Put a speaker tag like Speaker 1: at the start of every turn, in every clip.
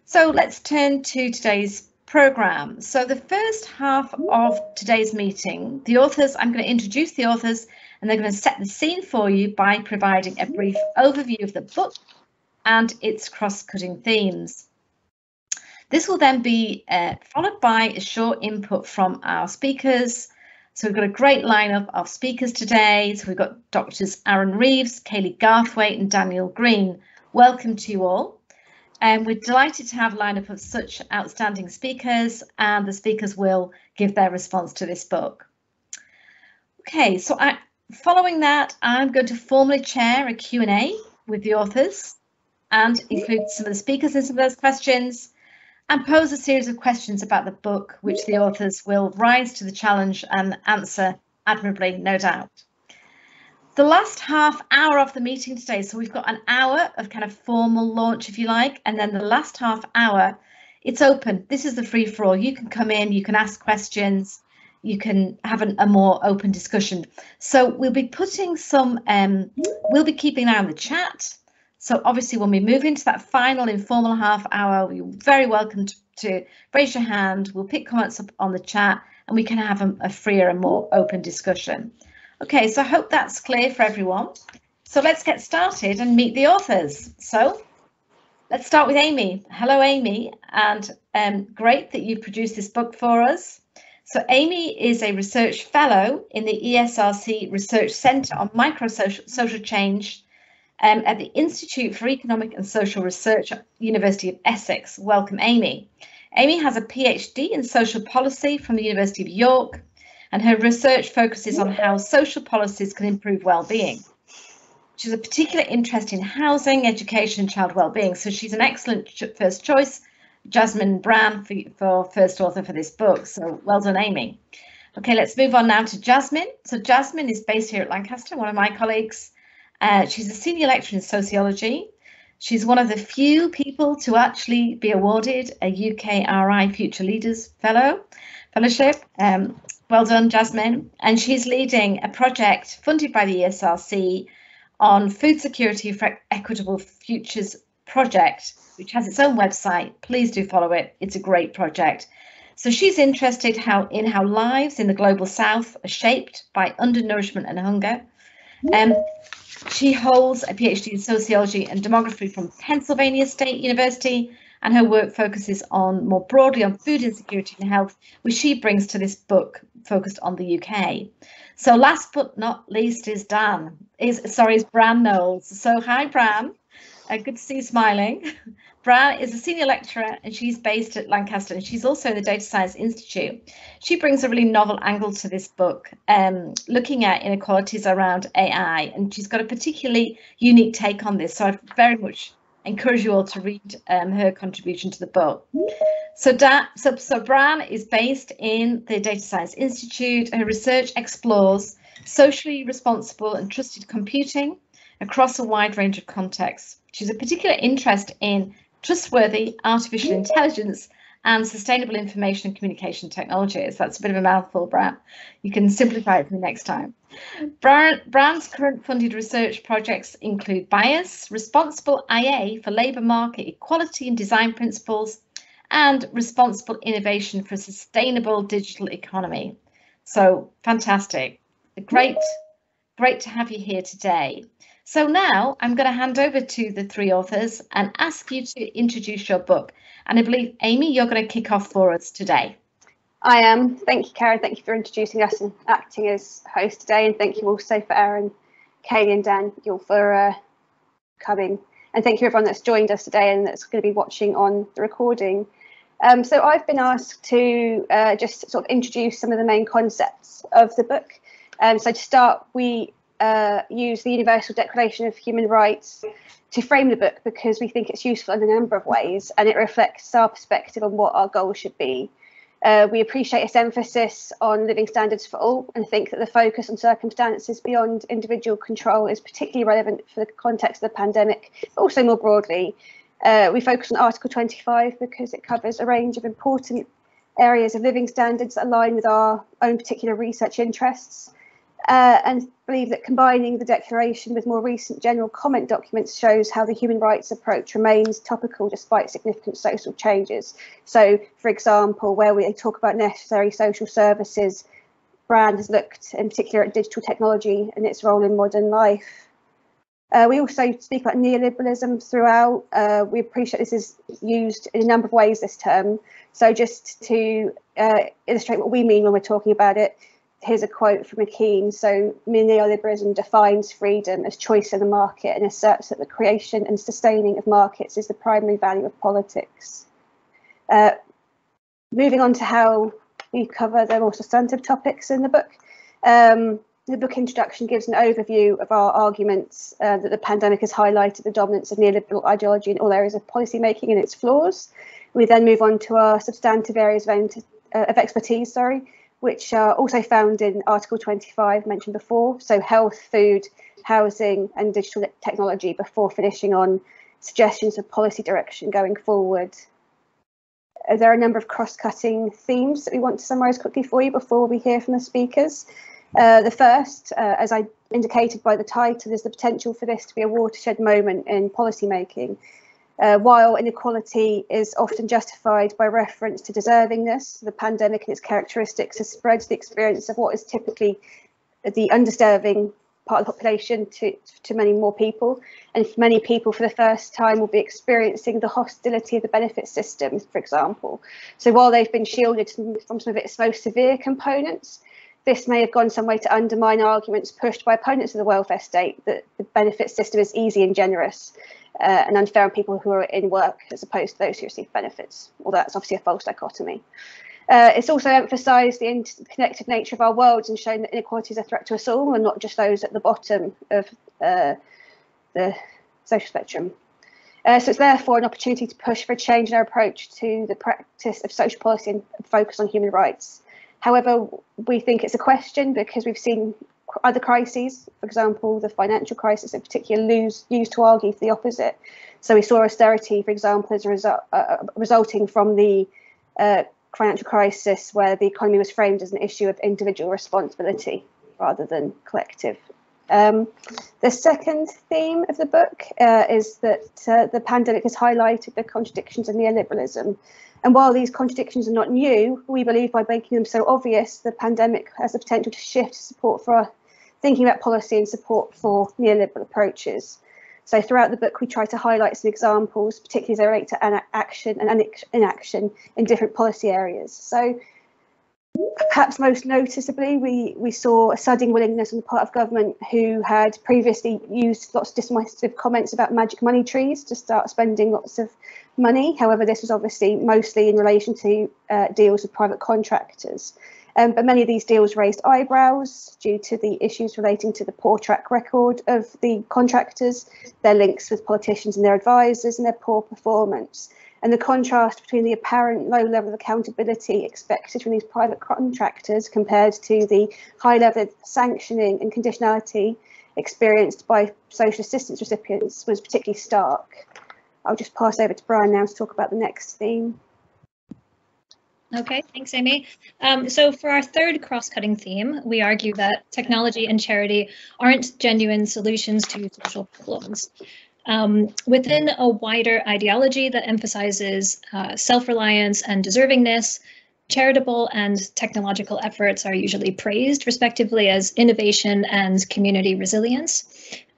Speaker 1: So let's turn to today's programme. So the first half of today's meeting, I'm going to introduce the authors and they're going to set the scene for you by providing a brief overview of the book and its cross-cutting themes. This will then be followed by a short input from our speakers. So we've got a great lineup of speakers today. So we've got Doctors Aaron Reeves, Kaylee Garthwaite and Daniel Green. Welcome to you all. And we're delighted to have a lineup of such outstanding speakers, and the speakers will give their response to this book. Okay, so following that, I'm going to formally chair a Q&A with the authors and include some of the speakers in some of those questions and pose a series of questions about the book, which the authors will rise to the challenge and answer admirably, no doubt. The last half hour of the meeting today, so we've got an hour of kind of formal launch, if you like, and then the last half hour, it's open. This is the free-for-all. You can come in, you can ask questions, you can have a more open discussion. So we'll be putting we'll be keeping an eye on the chat. So obviously when we move into that final informal half hour, you're very welcome to raise your hand. We'll pick comments up on the chat and we can have a freer and more open discussion. Okay, so I hope that's clear for everyone. So let's get started and meet the authors. So let's start with Amy. Hello, Amy, and great that you've produced this book for us. So Amy is a research fellow in the ESRC Research Centre on Micro-Social Change at the Institute for Economic and Social Research at the University of Essex. Welcome, Amy. Amy has a PhD in social policy from the University of York, and her research focuses on how social policies can improve well-being. She has a particular interest in housing, education, and child well-being, so she's an excellent first choice, Jasmine Bran, for first author for this book, so well done, Amy. Okay, let's move on now to Jasmine. So Jasmine is based here at Lancaster, one of my colleagues. She's a senior lecturer in sociology. She's one of the few people to actually be awarded a UKRI Future Leaders Fellowship. Well done, Jasmine. And she's leading a project funded by the ESRC on food security for equitable futures project, which has its own website. Please do follow it. It's a great project. So she's interested in how lives in the global south are shaped by undernourishment and hunger. She holds a PhD in sociology and demography from Pennsylvania State University, and her work focuses more broadly on food insecurity and health, which she brings to this book focused on the UK. So last but not least is Bran Knowles. So hi, Bran. Good to see you smiling. Bran is a senior lecturer and she's based at Lancaster, and she's also in the Data Science Institute. She brings a really novel angle to this book, looking at inequalities around AI, and she's got a particularly unique take on this. So I very much encourage you all to read her contribution to the book. So Bran is based in the Data Science Institute. Her research explores socially responsible and trusted computing across a wide range of contexts. She's a particular interest in trustworthy artificial intelligence and sustainable information and communication technologies. That's a bit of a mouthful, Bran. You can simplify it for me next time. Bran's current funded research projects include bias, responsible IA for labour market equality and design principles, and responsible innovation for a sustainable digital economy. So fantastic. Great to have you here today. So now I'm going to hand over to the three authors and ask you to introduce your book. And I believe, Amy, you're going to kick off for us today.
Speaker 2: I am. Thank you, Karen. Thank you for introducing us and acting as host today. And thank you also for Aaron, Kaylee and Dan, for coming. And thank you everyone that's joined us today and that's going to be watching on the recording. So I've been asked to just sort of introduce some of the main concepts of the book. So to start, we use the Universal Declaration of Human Rights to frame the book because we think it's useful in a number of ways and it reflects our perspective on what our goals should be. We appreciate its emphasis on living standards for all and think that the focus on circumstances beyond individual control is particularly relevant for the context of the pandemic, but also more broadly. We focus on Article 25 because it covers a range of important areas of living standards that align with our own particular research interests. and believe that combining the declaration with more recent general comment documents shows how the human rights approach remains topical despite significant social changes. So, for example, where we talk about necessary social services, Bran has looked in particular at digital technology and its role in modern life. We also speak about neoliberalism throughout. We appreciate this is used in a number of ways, this term. So just to illustrate what we mean when we're talking about it, here's a quote from McKean. So neoliberalism defines freedom as choice in the market and asserts that the creation and sustaining of markets is the primary value of politics. Moving on to how we cover the more substantive topics in the book. The book introduction gives an overview of our arguments that the pandemic has highlighted the dominance of neoliberal ideology in all areas of policymaking and its flaws. We then move on to our substantive areas of expertise, which are also found in Article 25 mentioned before, so health, food, housing and digital technology, before finishing on suggestions of policy direction going forward. There are a number of cross-cutting themes that we want to summarise quickly for you before we hear from the speakers. The first, as I indicated by the title, is the potential for this to be a watershed moment in policymaking. While inequality is often justified by reference to deservingness, the pandemic and its characteristics has spread the experience of what is typically the undeserving part of the population to many more people. And many people for the first time will be experiencing the hostility of the benefit system, for example. So while they've been shielded from some of its most severe components, this may have gone some way to undermine arguments pushed by opponents of the welfare state that the benefit system is easy and generous and unfair on people who are in work as opposed to those who receive benefits, although that's obviously a false dichotomy. It's also emphasised the interconnected nature of our worlds and shown that inequality is a threat to us all and not just those at the bottom of the social spectrum. So it's therefore an opportunity to push for a change in our approach to the practice of social policy and focus on human rights. However, we think it's a question because we've seen other crises, for example, the financial crisis in particular, used to argue for the opposite. So we saw austerity, for example, as a result, resulting from the financial crisis, where the economy was framed as an issue of individual responsibility rather than collective. The second theme of the book is that the pandemic has highlighted the contradictions of neoliberalism. And while these contradictions are not new, we believe by making them so obvious, the pandemic has the potential to shift support for thinking about policy and support for neoliberal approaches. So throughout the book, we try to highlight some examples, particularly as they relate to action and inaction in different policy areas. So perhaps most noticeably, we saw a sudden willingness on the part of government, who had previously used lots of dismissive comments about magic money trees, to start spending lots of money. However, this was obviously mostly in relation to deals with private contractors. But many of these deals raised eyebrows due to the issues relating to the poor track record of the contractors, their links with politicians and their advisors, and their poor performance. And the contrast between the apparent low level of accountability expected from these private contractors compared to the high level of sanctioning and conditionality experienced by social assistance recipients was particularly stark. I'll just pass over to Bran now to talk about the next theme.
Speaker 3: Okay, thanks, Amy. So for our third cross-cutting theme, we argue that technology and charity aren't genuine solutions to social problems. Within a wider ideology that emphasizes self-reliance and deservingness, charitable and technological efforts are usually praised, respectively, as innovation and community resilience.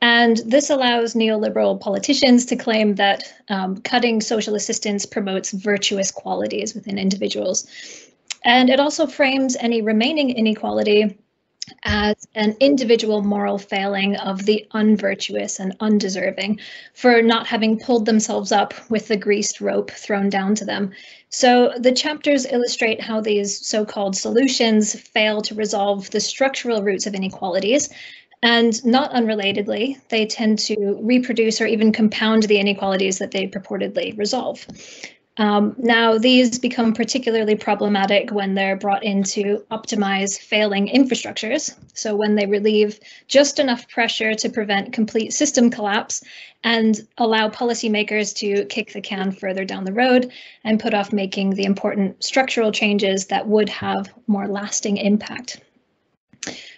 Speaker 3: And this allows neoliberal politicians to claim that cutting social assistance promotes virtuous qualities within individuals. And it also frames any remaining inequality as an individual moral failing of the unvirtuous and undeserving for not having pulled themselves up with the greased rope thrown down to them. So the chapters illustrate how these so-called solutions fail to resolve the structural roots of inequalities. And not unrelatedly, they tend to reproduce or even compound the inequalities that they purportedly resolve. Now, these become particularly problematic when they're brought in to optimize failing infrastructures. So when they relieve just enough pressure to prevent complete system collapse and allow policymakers to kick the can further down the road and put off making the important structural changes that would have more lasting impact.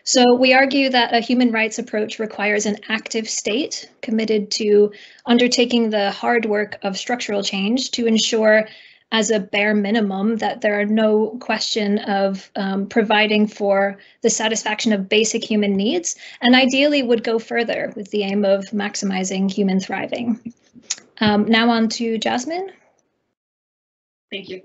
Speaker 3: So we argue that a human rights approach requires an active state committed to undertaking the hard work of structural change to ensure, as a bare minimum, that there are no question of providing for the satisfaction of basic human needs, and ideally would go further with the aim of maximizing human thriving. Now on to Jasmine.
Speaker 4: Thank you.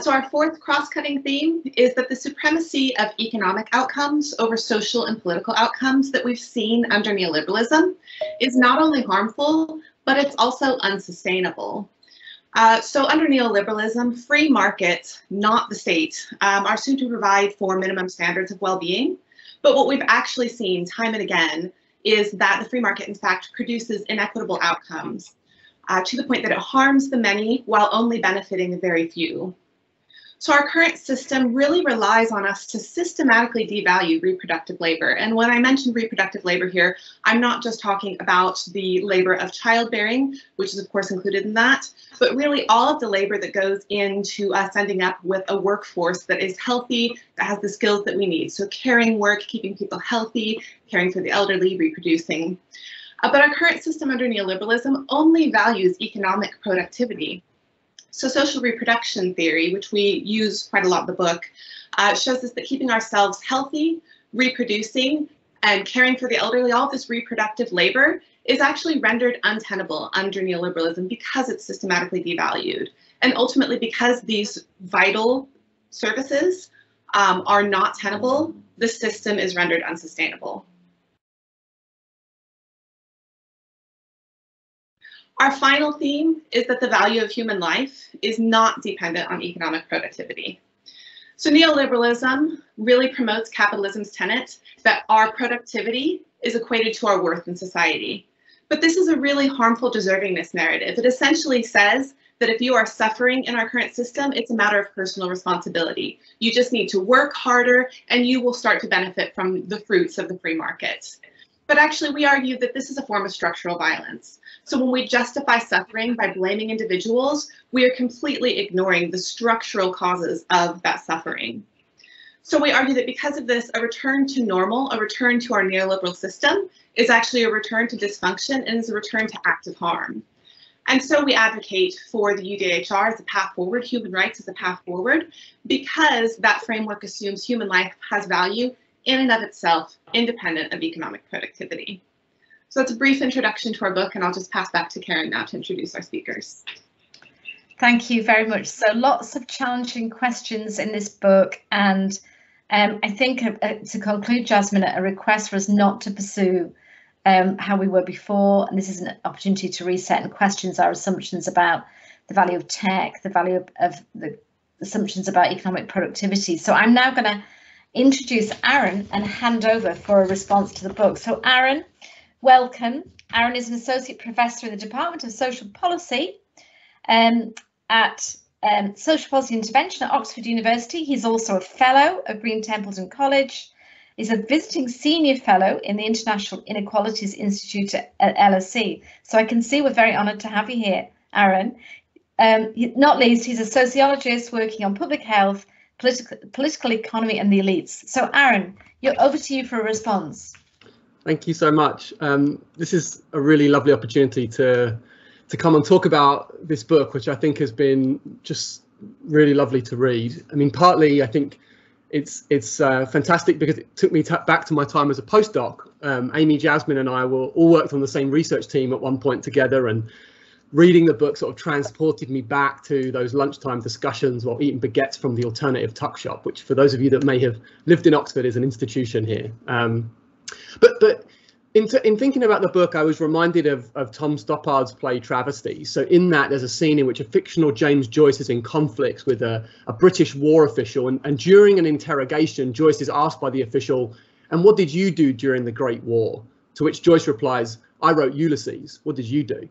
Speaker 4: So our fourth cross-cutting theme is that the supremacy of economic outcomes over social and political outcomes that we've seen under neoliberalism is not only harmful, but it's also unsustainable. So under neoliberalism, free markets, not the state, are soon to provide for minimum standards of well-being. But what we've actually seen time and again is that the free market, in fact, produces inequitable outcomes to the point that it harms the many while only benefiting the very few. So our current system really relies on us to systematically devalue reproductive labor. And when I mention reproductive labor here, I'm not just talking about the labor of childbearing, which is of course included in that, but really all of the labor that goes into us ending up with a workforce that is healthy, that has the skills that we need. So caring work, keeping people healthy, caring for the elderly, reproducing. But our current system under neoliberalism only values economic productivity. So social reproduction theory, which we use quite a lot in the book, shows us that keeping ourselves healthy, reproducing, and caring for the elderly, all this reproductive labor is actually rendered untenable under neoliberalism because it's systematically devalued. And ultimately, because these vital services are not tenable, the system is rendered unsustainable. Our final theme is that the value of human life is not dependent on economic productivity. So neoliberalism really promotes capitalism's tenet that our productivity is equated to our worth in society. But this is a really harmful deservingness narrative. It essentially says that if you are suffering in our current system, it's a matter of personal responsibility. You just need to work harder and you will start to benefit from the fruits of the free market. But actually, we argue that this is a form of structural violence. So when we justify suffering by blaming individuals, we are completely ignoring the structural causes of that suffering. So we argue that because of this, a return to normal, a return to our neoliberal system, is actually a return to dysfunction and is a return to active harm. And so we advocate for the UDHR as a path forward, human rights as a path forward, because that framework assumes human life has value in and of itself, independent of economic productivity. So that's a brief introduction to our book, and I'll just pass back to Karen now to introduce our speakers.
Speaker 1: Thank you very much. So lots of challenging questions in this book, and I think to conclude, Jasmine, a request for us not to pursue how we were before, and this is an opportunity to reset and question our assumptions about the value of tech, the value of the assumptions about economic productivity. So I'm now going to introduce Aaron and hand over for a response to the book. So Aaron, welcome. Aaron is an associate professor in the Department of Social Policy at Social Policy Intervention at Oxford University. He's also a fellow of Green Templeton College. He's a visiting senior fellow in the International Inequalities Institute at LSE. So I can see we're very honoured to have you here, Aaron. Not least, he's a sociologist working on public health, political economy and the elites. So Aaron, over to you for a response.
Speaker 5: Thank you so much. This is a really lovely opportunity to come and talk about this book, which I think has been just really lovely to read. I mean, partly I think it's fantastic because it took me back to my time as a postdoc. Amy, Jasmine and I all worked on the same research team at one point together, and reading the book sort of transported me back to those lunchtime discussions while eating baguettes from the Alternative Tuck Shop, which for those of you that may have lived in Oxford is an institution here. But in thinking about the book, I was reminded of Tom Stoppard's play Travesty. So in that, there's a scene in which a fictional James Joyce is in conflict with a British war official. And during an interrogation, Joyce is asked by the official, "And what did you do during the Great War?" To which Joyce replies, "I wrote Ulysses. What did you do?"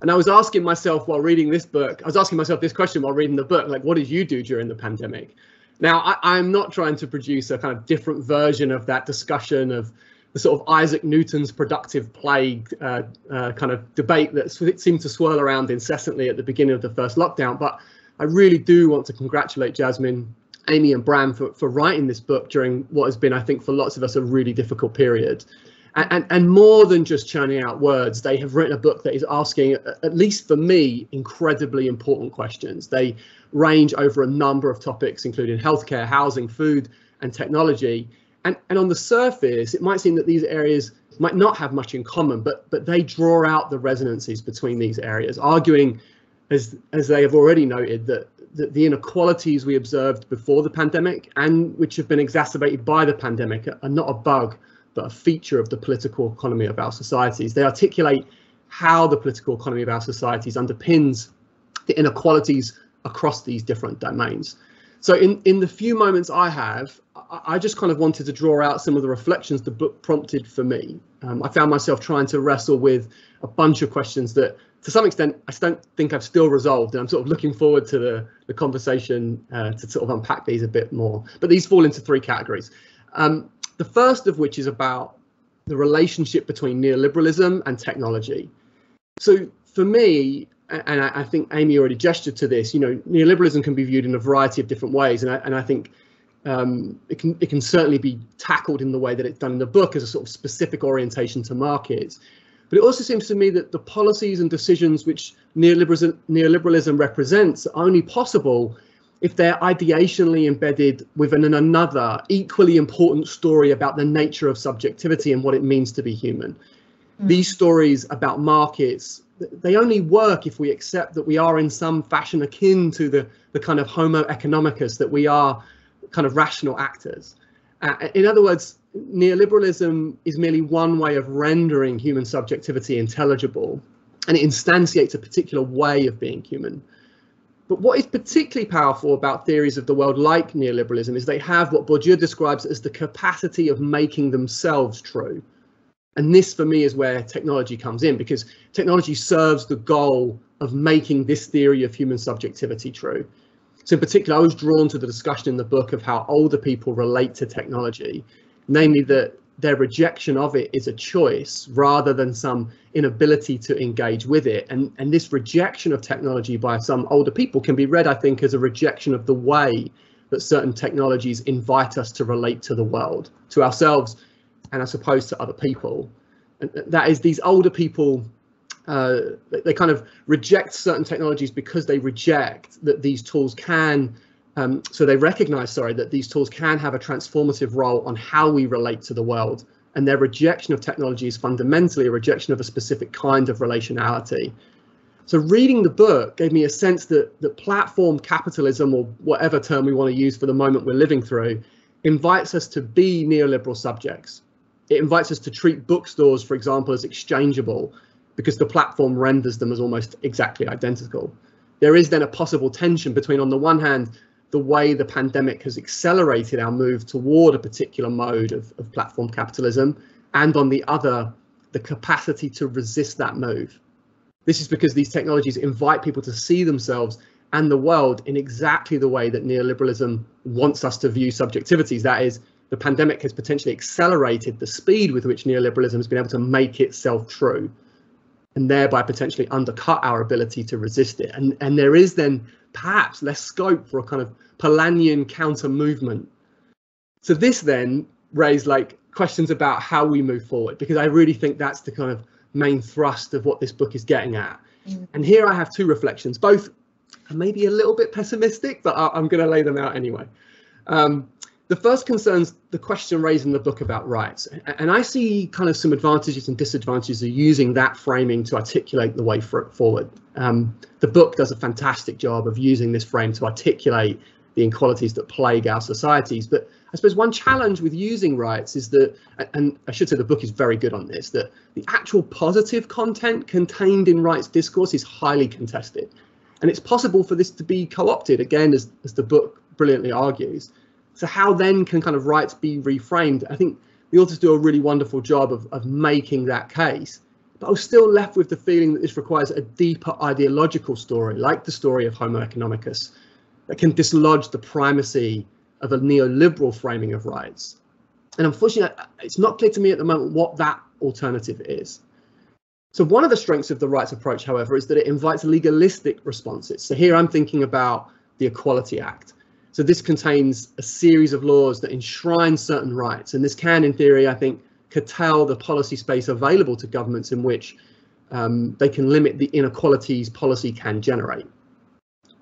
Speaker 5: And I was asking myself while reading this book, I was asking myself this question while reading the book, like, what did you do during the pandemic? Now, I'm not trying to produce a kind of different version of that discussion of the sort of Isaac Newton's productive plague kind of debate that seemed to swirl around incessantly at the beginning of the first lockdown. But I really do want to congratulate Jasmine Amy and Bran for writing this book during what has been, I think, for lots of us, a really difficult period. And more than just churning out words, they have written a book that is asking, at least for me, incredibly important questions. They range over a number of topics, including healthcare, housing, food, and technology. And on the surface, it might seem that these areas might not have much in common, but they draw out the resonances between these areas, arguing, as they have already noted, that the inequalities we observed before the pandemic and which have been exacerbated by the pandemic are not a bug, but a feature of the political economy of our societies. They articulate how the political economy of our societies underpins the inequalities across these different domains. So in the few moments I have, I just kind of wanted to draw out some of the reflections the book prompted for me. I found myself trying to wrestle with a bunch of questions that, to some extent, I don't think I've still resolved, and I'm sort of looking forward to the conversation to sort of unpack these a bit more. But these fall into three categories. The first of which is about the relationship between neoliberalism and technology. So for me, and I think Amy already gestured to this, you know, neoliberalism can be viewed in a variety of different ways, and I think it can certainly be tackled in the way that it's done in the book as a sort of specific orientation to markets. But it also seems to me that the policies and decisions which neoliberalism represents are only possible if they're ideationally embedded within another equally important story about the nature of subjectivity and what it means to be human. These stories about markets, they only work if we accept that we are in some fashion akin to the kind of homo economicus, that we are kind of rational actors. In other words, neoliberalism is merely one way of rendering human subjectivity intelligible, and it instantiates a particular way of being human. But what is particularly powerful about theories of the world like neoliberalism is they have what Bourdieu describes as the capacity of making themselves true. And this, for me, is where technology comes in, because technology serves the goal of making this theory of human subjectivity true. So in particular, I was drawn to the discussion in the book of how older people relate to technology, namely that their rejection of it is a choice rather than some inability to engage with it. And this rejection of technology by some older people can be read, I think, as a rejection of the way that certain technologies invite us to relate to the world, to ourselves, and I suppose to other people. And that is, these older people, they kind of reject certain technologies because they reject that these tools can, so they recognize, that these tools can have a transformative role on how we relate to the world. And their rejection of technology is fundamentally a rejection of a specific kind of relationality. So reading the book gave me a sense that the platform capitalism, or whatever term we want to use for the moment we're living through, invites us to be neoliberal subjects. It invites us to treat bookstores, for example, as exchangeable, because the platform renders them as almost exactly identical. There is then a possible tension between, on the one hand, the way the pandemic has accelerated our move toward a particular mode of platform capitalism, and on the other, the capacity to resist that move. This is because these technologies invite people to see themselves and the world in exactly the way that neoliberalism wants us to view subjectivities. That is, the pandemic has potentially accelerated the speed with which neoliberalism has been able to make itself true, and thereby potentially undercut our ability to resist it. And there is then perhaps less scope for a kind of Polanyian counter movement. So this then raised like questions about how we move forward, because I really think that's the kind of main thrust of what this book is getting at. And here I have two reflections, both maybe a little bit pessimistic, but I'm going to lay them out anyway. The first concerns the question raised in the book about rights, and I see kind of some advantages and disadvantages of using that framing to articulate the way forward. The book does a fantastic job of using this frame to articulate the inequalities that plague our societies. But I suppose one challenge with using rights is that, and I should say the book is very good on this, that the actual positive content contained in rights discourse is highly contested. And it's possible for this to be co-opted, again, as the book brilliantly argues. So how then can kind of rights be reframed? I think the authors do a really wonderful job of making that case. But I was still left with the feeling that this requires a deeper ideological story, like the story of Homo economicus, that can dislodge the primacy of a neoliberal framing of rights. And unfortunately, it's not clear to me at the moment what that alternative is. So one of the strengths of the rights approach, however, is that it invites legalistic responses. So here I'm thinking about the Equality Act. So this contains a series of laws that enshrine certain rights, and this can, in theory, I think, curtail the policy space available to governments in which they can limit the inequalities policy can generate.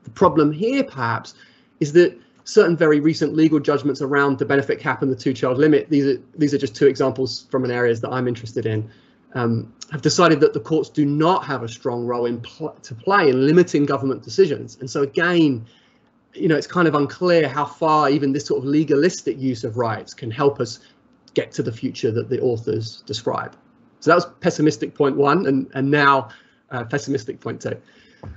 Speaker 5: The problem here, perhaps, is that certain very recent legal judgments around the benefit cap and the two-child limit, these are just two examples from an areas that I'm interested in, have decided that the courts do not have a strong role to play in limiting government decisions. And so again, you know, it's kind of unclear how far even this sort of legalistic use of rights can help us get to the future that the authors describe. So that was pessimistic point one, and now pessimistic point two.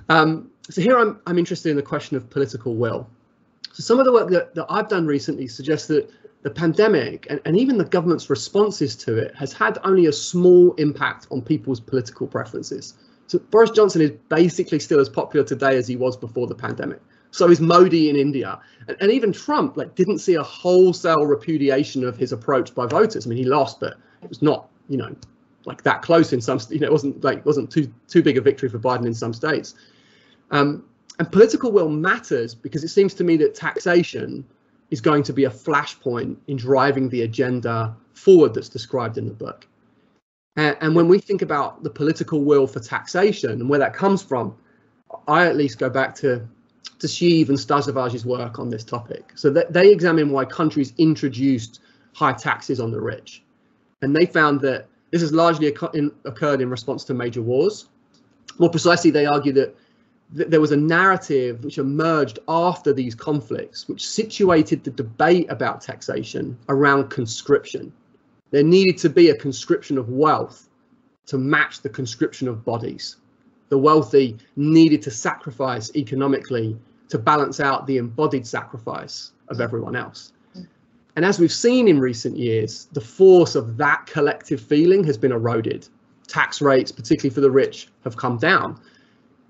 Speaker 5: So here I'm interested in the question of political will. So some of the work that I've done recently suggests that the pandemic and even the government's responses to it has had only a small impact on people's political preferences. So Boris Johnson is basically still as popular today as he was before the pandemic. So is Modi in India, and even Trump didn't see a wholesale repudiation of his approach by voters. I mean, he lost, but it was not, you know, like that close in some, you know, it wasn't too big a victory for Biden in some states. And political will matters because it seems to me that taxation is going to be a flashpoint in driving the agenda forward that's described in the book. And when we think about the political will for taxation and where that comes from, I at least go back to Shiv and Stajavaji's work on this topic. So that they examine why countries introduced high taxes on the rich. And they found that this has largely occurred in response to major wars. More precisely, they argue that there was a narrative which emerged after these conflicts, which situated the debate about taxation around conscription. There needed to be a conscription of wealth to match the conscription of bodies. The wealthy needed to sacrifice economically to balance out the embodied sacrifice of everyone else. And as we've seen in recent years, the force of that collective feeling has been eroded. Tax rates, particularly for the rich, have come down.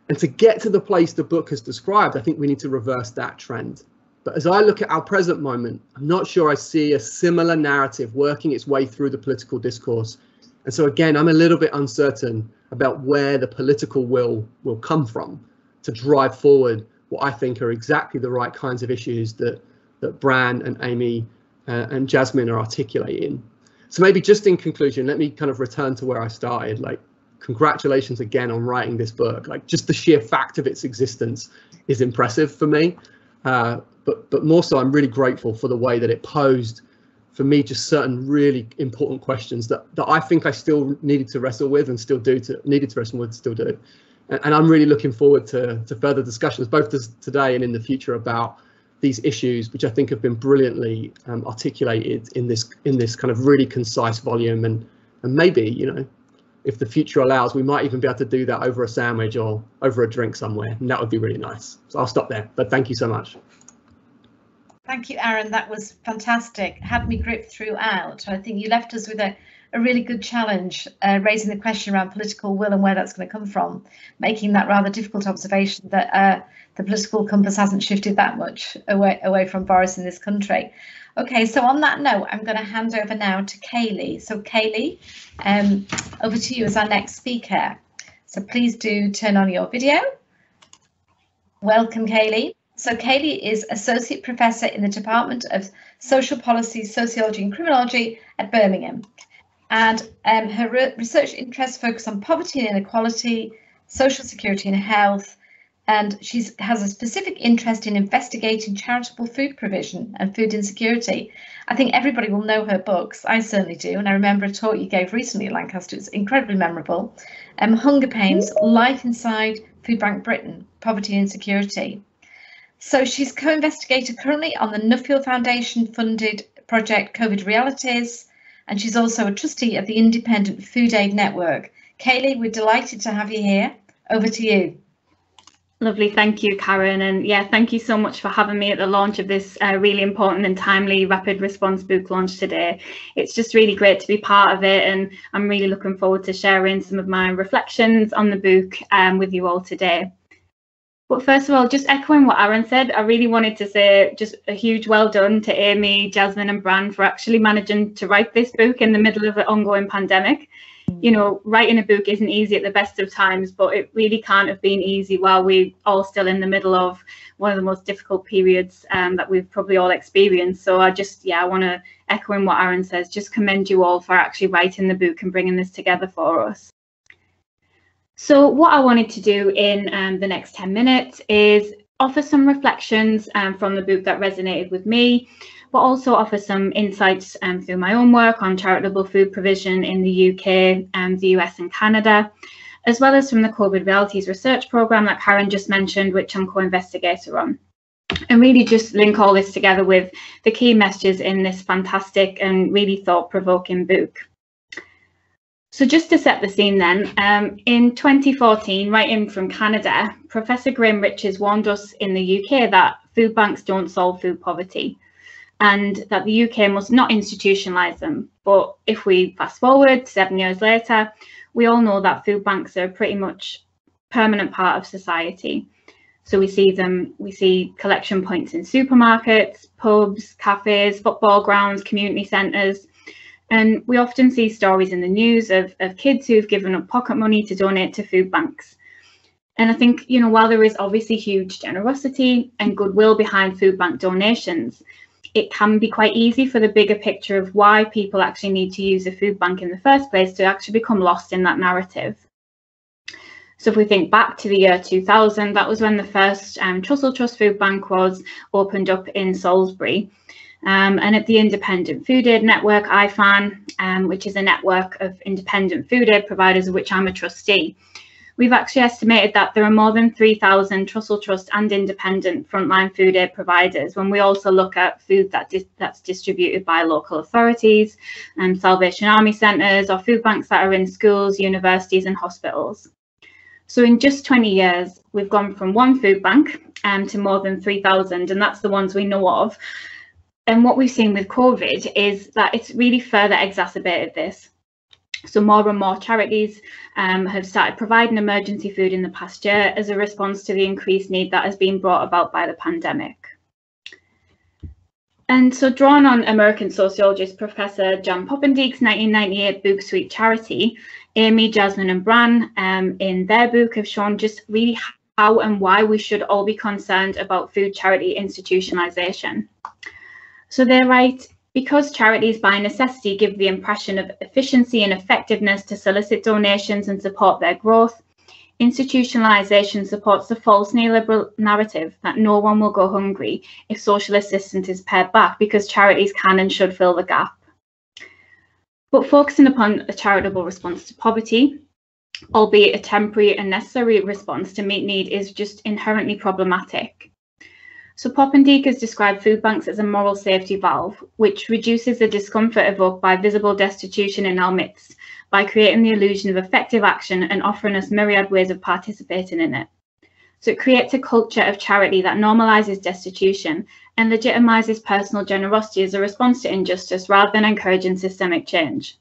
Speaker 5: And to get to the place the book has described, I think we need to reverse that trend. But as I look at our present moment, I'm not sure I see a similar narrative working its way through the political discourse. And so again, I'm a little bit uncertain about where the political will come from to drive forward what I think are exactly the right kinds of issues that Bran and Amy and Jasmine are articulating. So maybe just in conclusion, let me kind of return to where I started. Like, congratulations again on writing this book. Like, just the sheer fact of its existence is impressive for me. But more so, I'm really grateful for the way that it posed for me just certain really important questions that I think I still needed to wrestle with and still do still do. And I'm really looking forward to further discussions, both today and in the future, about these issues, which I think have been brilliantly articulated in this kind of really concise volume. And maybe, you know, if the future allows, we might even be able to do that over a sandwich or over a drink somewhere, and that would be really nice. So I'll stop there, but thank you so much.
Speaker 1: Thank you, Aaron. That was fantastic. Had me gripped throughout. I think you left us with a really good challenge, raising the question around political will and where that's going to come from, making that rather difficult observation that the political compass hasn't shifted that much away from Boris in this country. Okay, so on that note, I'm going to hand over now to Kaylee. So Kaylee, over to you as our next speaker. So please do turn on your video. Welcome, Kaylee. So Kaylee is Associate Professor in the Department of Social Policy, Sociology and Criminology at Birmingham. And her research interests focus on poverty and inequality, social security and health. And she has a specific interest in investigating charitable food provision and food insecurity. I think everybody will know her books. I certainly do. And I remember a talk you gave recently at Lancaster. It's incredibly memorable. Hunger Pains, Life Inside Food Bank Britain, Poverty and Insecurity. So she's co-investigator currently on the Nuffield Foundation funded project COVID Realities. And she's also a trustee of the Independent Food Aid Network. Kaylee, we're delighted to have you here. Over to you.
Speaker 6: Lovely, thank you, Karen. And yeah, thank you so much for having me at the launch of this really important and timely rapid response book launch today. It's just really great to be part of it, and I'm really looking forward to sharing some of my reflections on the book with you all today. But first of all, just echoing what Aaron said, I really wanted to say just a huge well done to Amy, Jasmine and Bran for actually managing to write this book in the middle of an ongoing pandemic. You know, writing a book isn't easy at the best of times, but it really can't have been easy while we're all still in the middle of one of the most difficult periods that we've probably all experienced. So I want to echo in what Aaron says, just commend you all for actually writing the book and bringing this together for us. So what I wanted to do in the next 10 minutes is offer some reflections from the book that resonated with me, but also offer some insights through my own work on charitable food provision in the UK, the US and Canada, as well as from the COVID Realities research programme that Karen just mentioned, which I'm co-investigator on. And really just link all this together with the key messages in this fantastic and really thought-provoking book. So just to set the scene then, in 2014, writing from Canada, Professor Graham Richards warned us in the UK that food banks don't solve food poverty and that the UK must not institutionalise them. But if we fast forward 7 years later, we all know that food banks are pretty much a permanent part of society. So we see collection points in supermarkets, pubs, cafes, football grounds, community centres. And we often see stories in the news of kids who've given up pocket money to donate to food banks. And I think, you know, while there is obviously huge generosity and goodwill behind food bank donations, it can be quite easy for the bigger picture of why people actually need to use a food bank in the first place to actually become lost in that narrative. So if we think back to the year 2000, that was when the first Trussell Trust Food Bank was opened up in Salisbury. And at the Independent Food Aid Network, IFAN, which is a network of independent food aid providers of which I'm a trustee, we've actually estimated that there are more than 3,000 Trussell Trust and independent frontline food aid providers when we also look at food that's distributed by local authorities, Salvation Army centres or food banks that are in schools, universities and hospitals. So in just 20 years, we've gone from one food bank to more than 3,000, and that's the ones we know of. And what we've seen with COVID is that it's really further exacerbated this. So more and more charities have started providing emergency food in the past year as a response to the increased need that has been brought about by the pandemic. And so drawn on American sociologist Professor Jan Poppendiek's 1998 book Sweet Charity, Amy, Jasmine and Bran in their book have shown just really how and why we should all be concerned about food charity institutionalisation. So they write, because charities by necessity give the impression of efficiency and effectiveness to solicit donations and support their growth, institutionalisation supports the false neoliberal narrative that no one will go hungry if social assistance is pared back because charities can and should fill the gap. But focusing upon a charitable response to poverty, albeit a temporary and necessary response to meet need, is just inherently problematic. So Poppendiek has described food banks as a moral safety valve, which reduces the discomfort evoked by visible destitution in our midst by creating the illusion of effective action and offering us myriad ways of participating in it. So it creates a culture of charity that normalises destitution and legitimises personal generosity as a response to injustice rather than encouraging systemic change.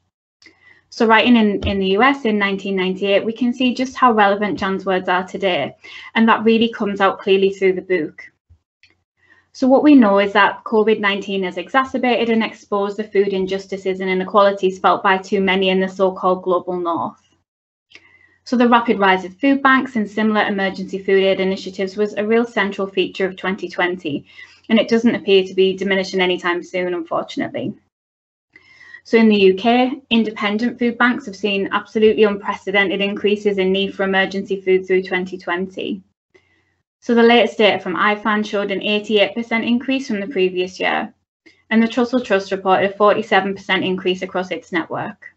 Speaker 6: So writing in the US in 1998, we can see just how relevant Jan's words are today, and that really comes out clearly through the book. So what we know is that COVID-19 has exacerbated and exposed the food injustices and inequalities felt by too many in the so-called global north. So the rapid rise of food banks and similar emergency food aid initiatives was a real central feature of 2020, and it doesn't appear to be diminishing anytime soon, unfortunately. So in the UK, independent food banks have seen absolutely unprecedented increases in need for emergency food through 2020. So the latest data from IFAN showed an 88% increase from the previous year, and the Trussell Trust reported a 47% increase across its network.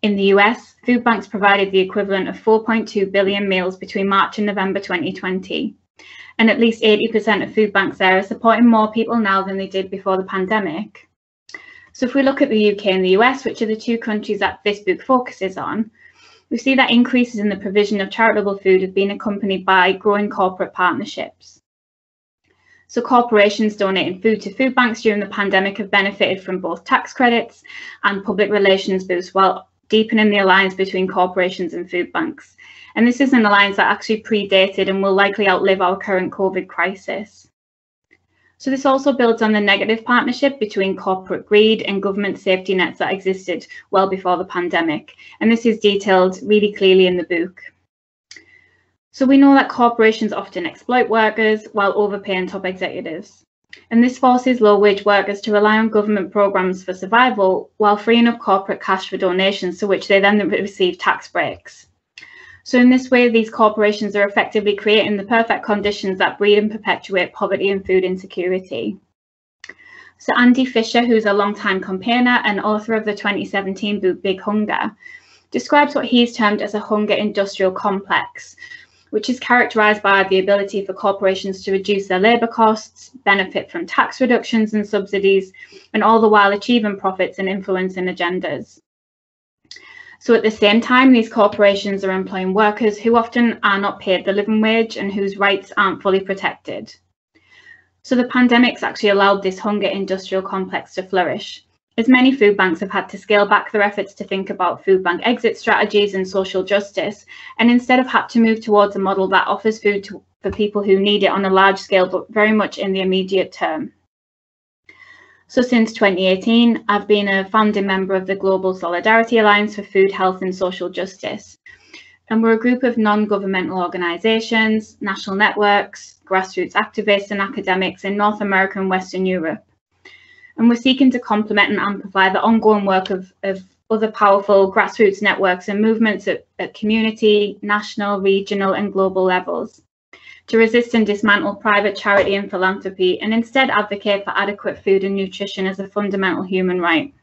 Speaker 6: In the US, food banks provided the equivalent of 4.2 billion meals between March and November 2020, and at least 80% of food banks there are supporting more people now than they did before the pandemic. So if we look at the UK and the US, which are the two countries that this book focuses on, we see that increases in the provision of charitable food have been accompanied by growing corporate partnerships. So corporations donating food to food banks during the pandemic have benefited from both tax credits and public relations boosts while deepening the alliance between corporations and food banks. And this is an alliance that actually predated and will likely outlive our current COVID crisis. So this also builds on the negative partnership between corporate greed and government safety nets that existed well before the pandemic. And this is detailed really clearly in the book. So we know that corporations often exploit workers while overpaying top executives. And this forces low-wage workers to rely on government programs for survival while freeing up corporate cash for donations, to which they then receive tax breaks. So in this way, these corporations are effectively creating the perfect conditions that breed and perpetuate poverty and food insecurity. So Andy Fisher, who's a long-time campaigner and author of the 2017 book Big Hunger, describes what he's termed as a hunger industrial complex, which is characterised by the ability for corporations to reduce their labour costs, benefit from tax reductions and subsidies, and all the while achieving profits and influencing agendas. So at the same time, these corporations are employing workers who often are not paid the living wage and whose rights aren't fully protected. So the pandemic's actually allowed this hunger industrial complex to flourish, as many food banks have had to scale back their efforts to think about food bank exit strategies and social justice, and instead have had to move towards a model that offers food for people who need it on a large scale, but very much in the immediate term. So since 2018, I've been a founding member of the Global Solidarity Alliance for Food, Health and Social Justice. And we're a group of non-governmental organisations, national networks, grassroots activists and academics in North America and Western Europe. And we're seeking to complement and amplify the ongoing work of other powerful grassroots networks and movements at community, national, regional and global levels, to resist and dismantle private charity and philanthropy, and instead advocate for adequate food and nutrition as a fundamental human right.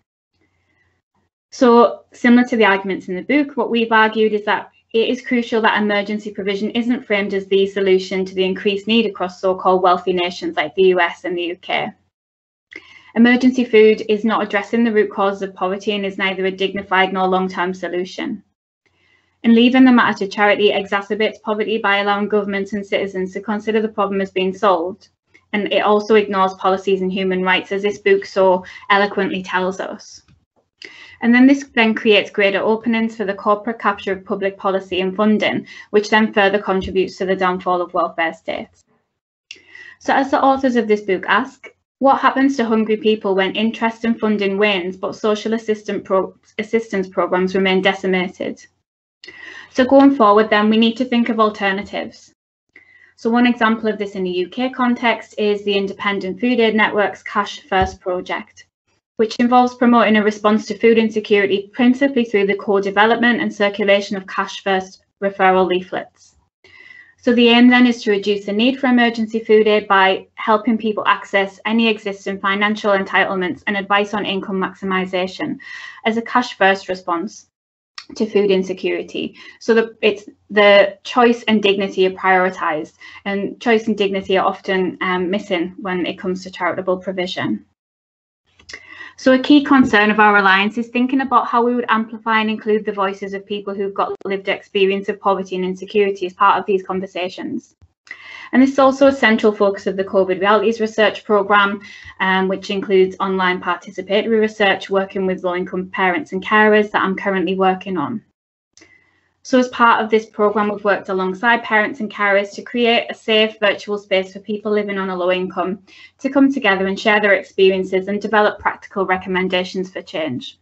Speaker 6: So, similar to the arguments in the book, what we've argued is that it is crucial that emergency provision isn't framed as the solution to the increased need across so-called wealthy nations like the US and the UK. Emergency food is not addressing the root causes of poverty and is neither a dignified nor long-term solution. And leaving the matter to charity exacerbates poverty by allowing governments and citizens to consider the problem as being solved. And it also ignores policies and human rights, as this book so eloquently tells us. And then this then creates greater openings for the corporate capture of public policy and funding, which then further contributes to the downfall of welfare states. So as the authors of this book ask, what happens to hungry people when interest and funding wanes, but social assistance programs remain decimated? So going forward then, we need to think of alternatives. So one example of this in the UK context is the independent food aid network's Cash First project, which involves promoting a response to food insecurity principally through the co-development and circulation of Cash First referral leaflets. So the aim then is to reduce the need for emergency food aid by helping people access any existing financial entitlements and advice on income maximisation as a Cash First response to food insecurity, so that it's the choice and dignity are prioritised, and choice and dignity are often missing when it comes to charitable provision. So a key concern of our alliance is thinking about how we would amplify and include the voices of people who've got lived experience of poverty and insecurity as part of these conversations. And this is also a central focus of the COVID Realities Research Programme, which includes online participatory research working with low-income parents and carers that I'm currently working on. So as part of this programme, we've worked alongside parents and carers to create a safe virtual space for people living on a low income to come together and share their experiences and develop practical recommendations for change.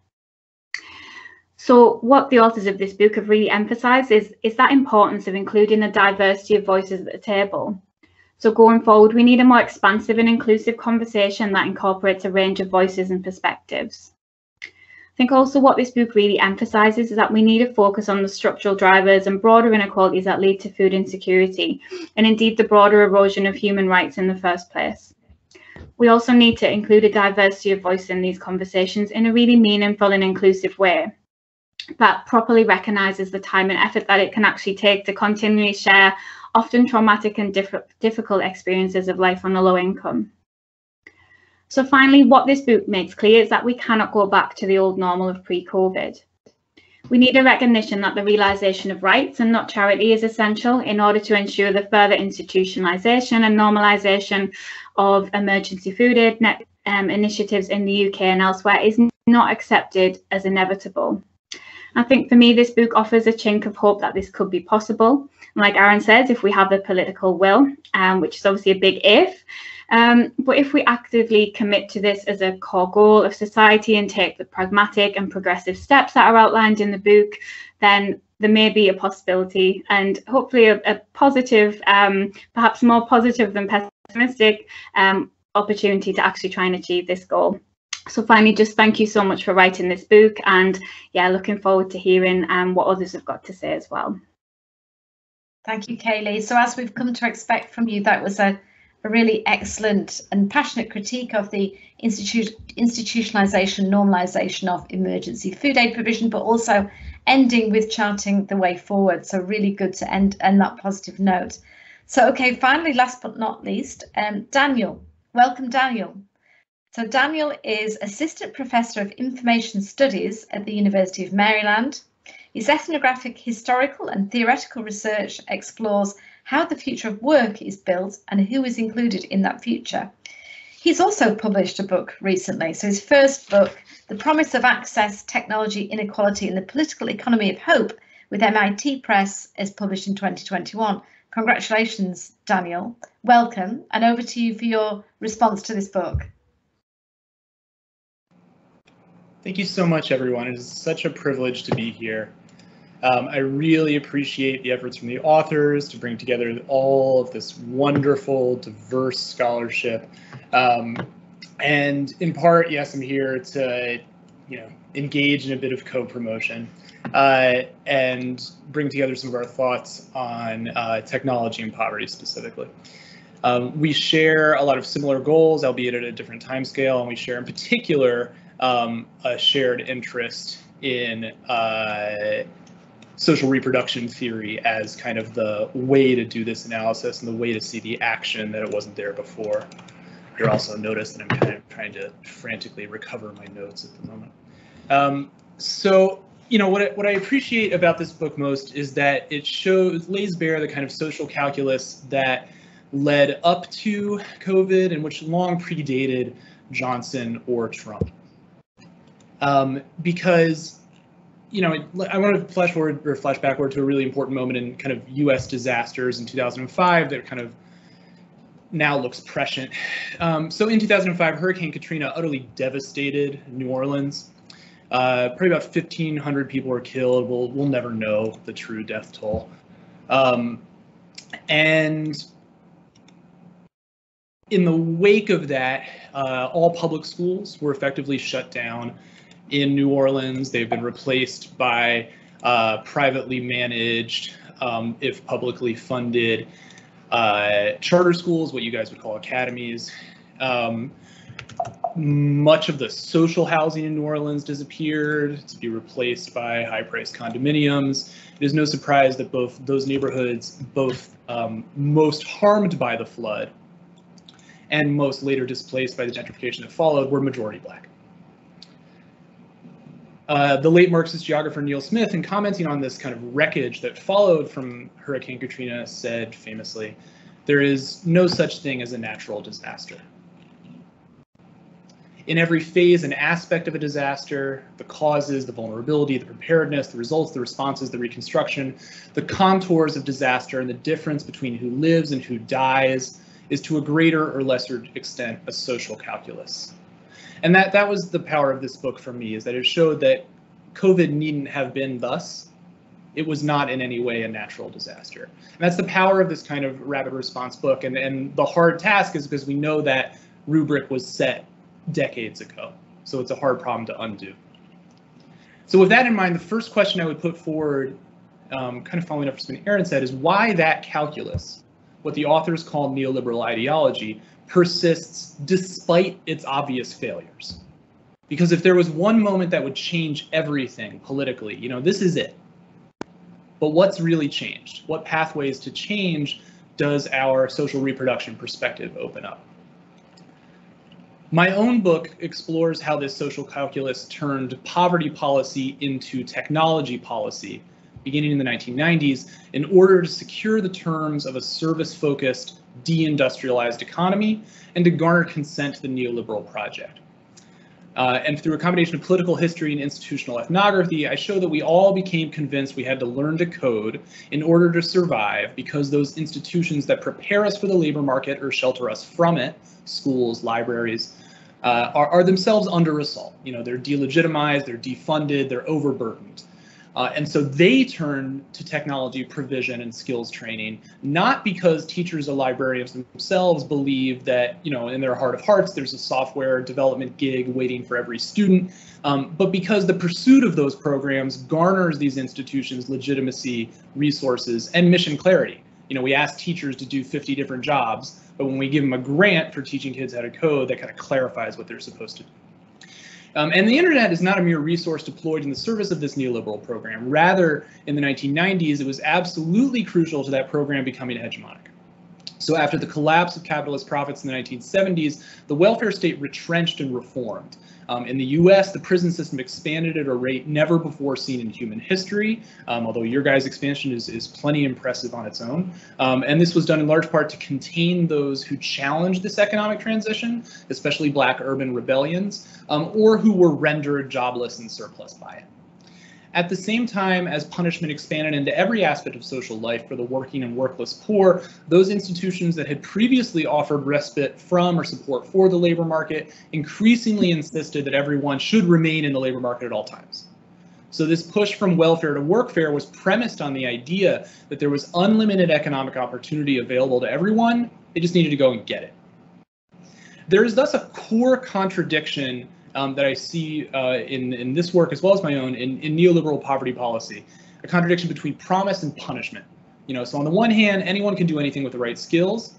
Speaker 6: So what the authors of this book have really emphasised is that importance of including a diversity of voices at the table. So going forward, we need a more expansive and inclusive conversation that incorporates a range of voices and perspectives. I think also what this book really emphasises is that we need a focus on the structural drivers and broader inequalities that lead to food insecurity, and indeed the broader erosion of human rights in the first place. We also need to include a diversity of voice in these conversations in a really meaningful and inclusive way that properly recognises the time and effort that it can actually take to continually share often traumatic and difficult experiences of life on a low income. So finally, what this book makes clear is that we cannot go back to the old normal of pre-COVID. We need a recognition that the realisation of rights and not charity is essential in order to ensure the further institutionalisation and normalisation of emergency food aid initiatives in the UK and elsewhere is not accepted as inevitable. I think for me, this book offers a chink of hope that this could be possible. And like Aaron says, if we have the political will, which is obviously a big if, But if we actively commit to this as a core goal of society and take the pragmatic and progressive steps that are outlined in the book, then there may be a possibility and hopefully a positive, perhaps more positive than pessimistic opportunity to actually try and achieve this goal. So finally, just thank you so much for writing this book, and yeah, looking forward to hearing what others have got to say as well.
Speaker 1: Thank you, Kaylee. So as we've come to expect from you, that was a really excellent and passionate critique of the institutionalisation, normalisation of emergency food aid provision, but also ending with charting the way forward. So really good to end that positive note. So, okay, finally, last but not least, Daniel. Welcome, Daniel. So Daniel is Assistant Professor of Information Studies at the University of Maryland. His ethnographic, historical and theoretical research explores how the future of work is built and who is included in that future. He's also published a book recently. So his first book, The Promise of Access, Technology, Inequality and the Political Economy of Hope with MIT Press, is published in 2021. Congratulations, Daniel. Welcome, and over to you for your response to this book.
Speaker 7: Thank you so much, everyone. It is such a privilege to be here. I really appreciate the efforts from the authors to bring together all of this wonderful, diverse scholarship. And in part, yes, I'm here to, engage in a bit of co-promotion and bring together some of our thoughts on technology and poverty specifically. We share a lot of similar goals, albeit at a different timescale, and we share in particular a shared interest in social reproduction theory as kind of the way to do this analysis and the way to see the action that it wasn't there before. You'll also notice that I'm kind of trying to frantically recover my notes at the moment. So, what I appreciate about this book most is that it lays bare the kind of social calculus that led up to COVID and which long predated Johnson or Trump. Because, I want to flash backward to a really important moment in kind of U.S. disasters in 2005 that kind of now looks prescient. So in 2005, Hurricane Katrina utterly devastated New Orleans. Probably about 1,500 people were killed. We'll never know the true death toll. And in the wake of that, all public schools were effectively shut down in New Orleans. They've been replaced by privately managed, if publicly funded, charter schools, what you guys would call academies. Much of the social housing in New Orleans disappeared to be replaced by high-priced condominiums. It is no surprise that both those neighborhoods, most harmed by the flood and most later displaced by the gentrification that followed, were majority Black. The late Marxist geographer Neil Smith, in commenting on this kind of wreckage that followed from Hurricane Katrina, said famously, "There is no such thing as a natural disaster. In every phase and aspect of a disaster, the causes, the vulnerability, the preparedness, the results, the responses, the reconstruction, the contours of disaster, and the difference between who lives and who dies is to a greater or lesser extent a social calculus." And that was the power of this book for me, is that it showed that COVID needn't have been thus. It was not in any way a natural disaster. And that's the power of this kind of rapid response book. And the hard task is because we know that rubric was set decades ago. So it's a hard problem to undo. So with that in mind, the first question I would put forward, kind of following up from something Aaron said, is why that calculus, what the authors call neoliberal ideology, persists despite its obvious failures. Because if there was one moment that would change everything politically, this is it. But what's really changed? What pathways to change does our social reproduction perspective open up? My own book explores how this social calculus turned poverty policy into technology policy, beginning in the 1990s, in order to secure the terms of a service-focused, deindustrialized economy and to garner consent to the neoliberal project. And through a combination of political history and institutional ethnography, I show that we all became convinced we had to learn to code in order to survive, because those institutions that prepare us for the labor market or shelter us from it, schools, libraries, are themselves under assault. You know, they're delegitimized, they're defunded, they're overburdened. And so they turn to technology provision and skills training, not because teachers or librarians themselves believe that, you know, in their heart of hearts, there's a software development gig waiting for every student, but because the pursuit of those programs garners these institutions legitimacy, resources, and mission clarity. You know, we ask teachers to do 50 different jobs, but when we give them a grant for teaching kids how to code, that kind of clarifies what they're supposed to do. And the internet is not a mere resource deployed in the service of this neoliberal program. Rather, in the 1990s, it was absolutely crucial to that program becoming hegemonic. So after the collapse of capitalist profits in the 1970s, the welfare state retrenched and reformed. In the US, the prison system expanded at a rate never before seen in human history, although your guys' expansion is plenty impressive on its own. And this was done in large part to contain those who challenged this economic transition, especially Black urban rebellions, or who were rendered jobless and surplus by it. At the same time as punishment expanded into every aspect of social life for the working and workless poor, those institutions that had previously offered respite from or support for the labor market increasingly insisted that everyone should remain in the labor market at all times. So this push from welfare to workfare was premised on the idea that there was unlimited economic opportunity available to everyone. They just needed to go and get it. There is thus a core contradiction that I see in this work, as well as my own, in neoliberal poverty policy, a contradiction between promise and punishment. You know, so on the one hand, anyone can do anything with the right skills,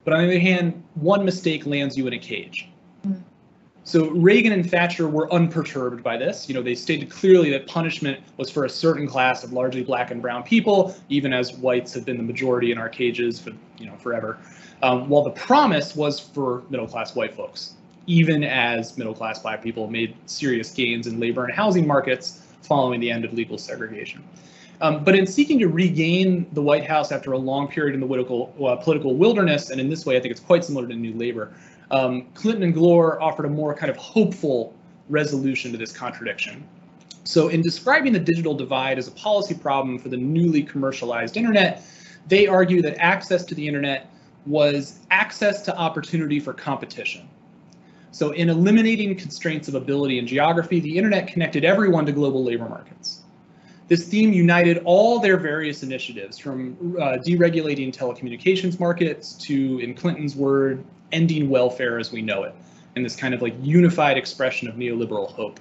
Speaker 7: but on the other hand, one mistake lands you in a cage. So Reagan and Thatcher were unperturbed by this. You know, they stated clearly that punishment was for a certain class of largely Black and brown people, even as whites have been the majority in our cages for, you know, forever. While the promise was for middle-class white folks, even as middle-class Black people made serious gains in labor and housing markets following the end of legal segregation. But in seeking to regain the White House after a long period in the political wilderness, and in this way I think it's quite similar to New Labor, Clinton and Gore offered a more kind of hopeful resolution to this contradiction. So in describing the digital divide as a policy problem for the newly commercialized internet, they argue that access to the internet was access to opportunity for competition. So in eliminating constraints of ability and geography, the internet connected everyone to global labor markets. This theme united all their various initiatives, from deregulating telecommunications markets to, in Clinton's word, ending welfare as we know it, in this kind of like unified expression of neoliberal hope.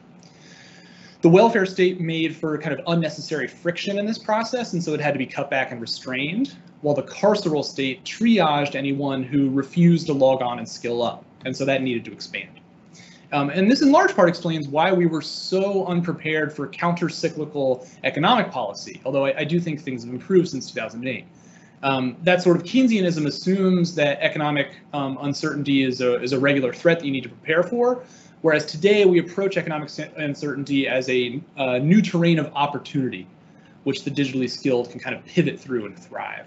Speaker 7: The welfare state made for kind of unnecessary friction in this process, and so it had to be cut back and restrained, while the carceral state triaged anyone who refused to log on and skill up. And so that needed to expand. And this in large part explains why we were so unprepared for counter-cyclical economic policy, although I do think things have improved since 2008. That sort of Keynesianism assumes that economic uncertainty is a regular threat that you need to prepare for, whereas today we approach economic uncertainty as a new terrain of opportunity, which the digitally skilled can kind of pivot through and thrive.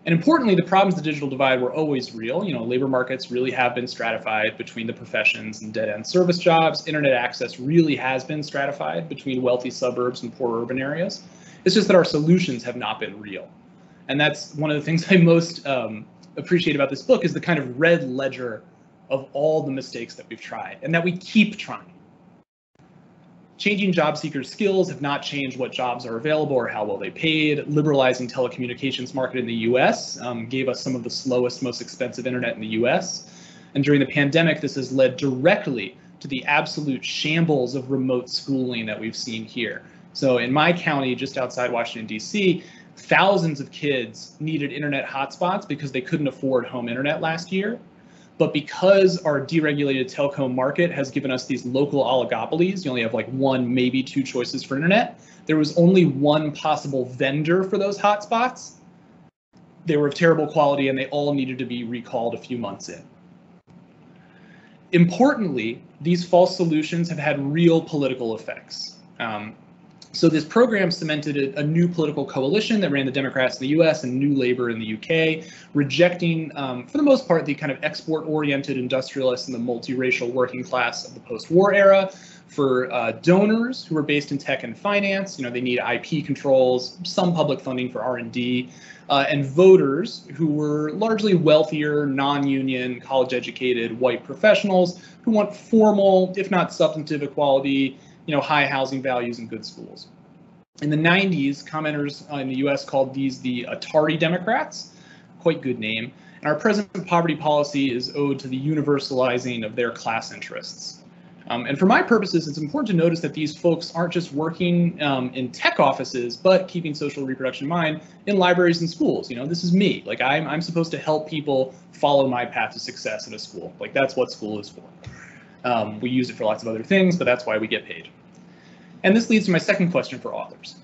Speaker 7: And importantly, the problems of the digital divide were always real. You know, labor markets really have been stratified between the professions and dead-end service jobs. Internet access really has been stratified between wealthy suburbs and poor urban areas. It's just that our solutions have not been real. And that's one of the things I most appreciate about this book, is the kind of red ledger of all the mistakes that we've tried and that we keep trying. Changing job seekers' skills have not changed what jobs are available or how well they paid. Liberalizing telecommunications market in the US gave us some of the slowest, most expensive internet in the US. And during the pandemic, this has led directly to the absolute shambles of remote schooling that we've seen here. So in my county, just outside Washington, DC, thousands of kids needed internet hotspots because they couldn't afford home internet last year. But because our deregulated telco market has given us these local oligopolies, you only have like one, maybe two choices for internet. There was only one possible vendor for those hotspots. They were of terrible quality and they all needed to be recalled a few months in. Importantly, these false solutions have had real political effects. So this program cemented a new political coalition that ran the Democrats in the US and New Labour in the UK, rejecting, for the most part, the kind of export-oriented industrialists and the multiracial working class of the post-war era. For donors who were based in tech and finance, they need IP controls, some public funding for R&D, and voters who were largely wealthier, non-union, college-educated white professionals who want formal, if not substantive equality, high housing values and good schools. In the 90s, commenters in the US called these the Atari Democrats, quite good name, and our present poverty policy is owed to the universalizing of their class interests. And for my purposes, it's important to notice that these folks aren't just working in tech offices, but keeping social reproduction in mind in libraries and schools. This is me. Like I'm supposed to help people follow my path to success in a school. Like that's what school is for. We use it for lots of other things, but that's why we get paid. And this leads to my second question for authors.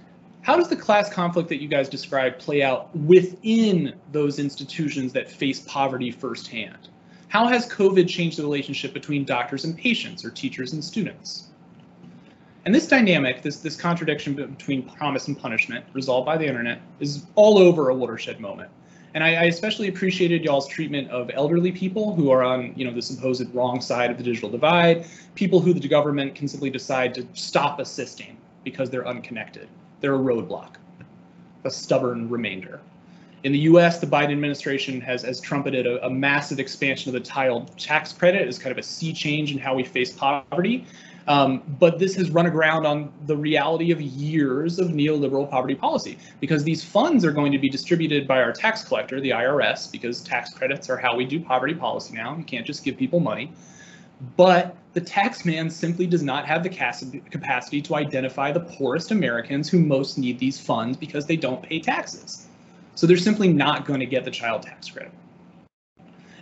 Speaker 7: How does the class conflict that you guys described play out within those institutions that face poverty firsthand? How has COVID changed the relationship between doctors and patients or teachers and students? And this dynamic, this contradiction between promise and punishment resolved by the internet is all over a Watershed moment. And I especially appreciated y'all's treatment of elderly people who are on, the supposed wrong side of the digital divide, people who the government can simply decide to stop assisting because they're unconnected. They're a roadblock, a stubborn remainder. In the US, the Biden administration has trumpeted a massive expansion of the child tax credit as kind of a sea change in how we face poverty. But this has run aground on the reality of years of neoliberal poverty policy, because these funds are going to be distributed by our tax collector, the IRS, because tax credits are how we do poverty policy now. You can't just give people money. But the tax man simply does not have the capacity to identify the poorest Americans who most need these funds because they don't pay taxes. So they're simply not going to get the child tax credit.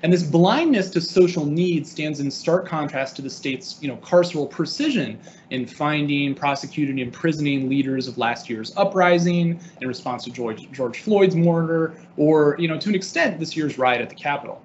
Speaker 7: And this blindness to social needs stands in stark contrast to the state's, carceral precision in finding, prosecuting, and imprisoning leaders of last year's uprising in response to George Floyd's murder, or, to an extent, this year's riot at the Capitol.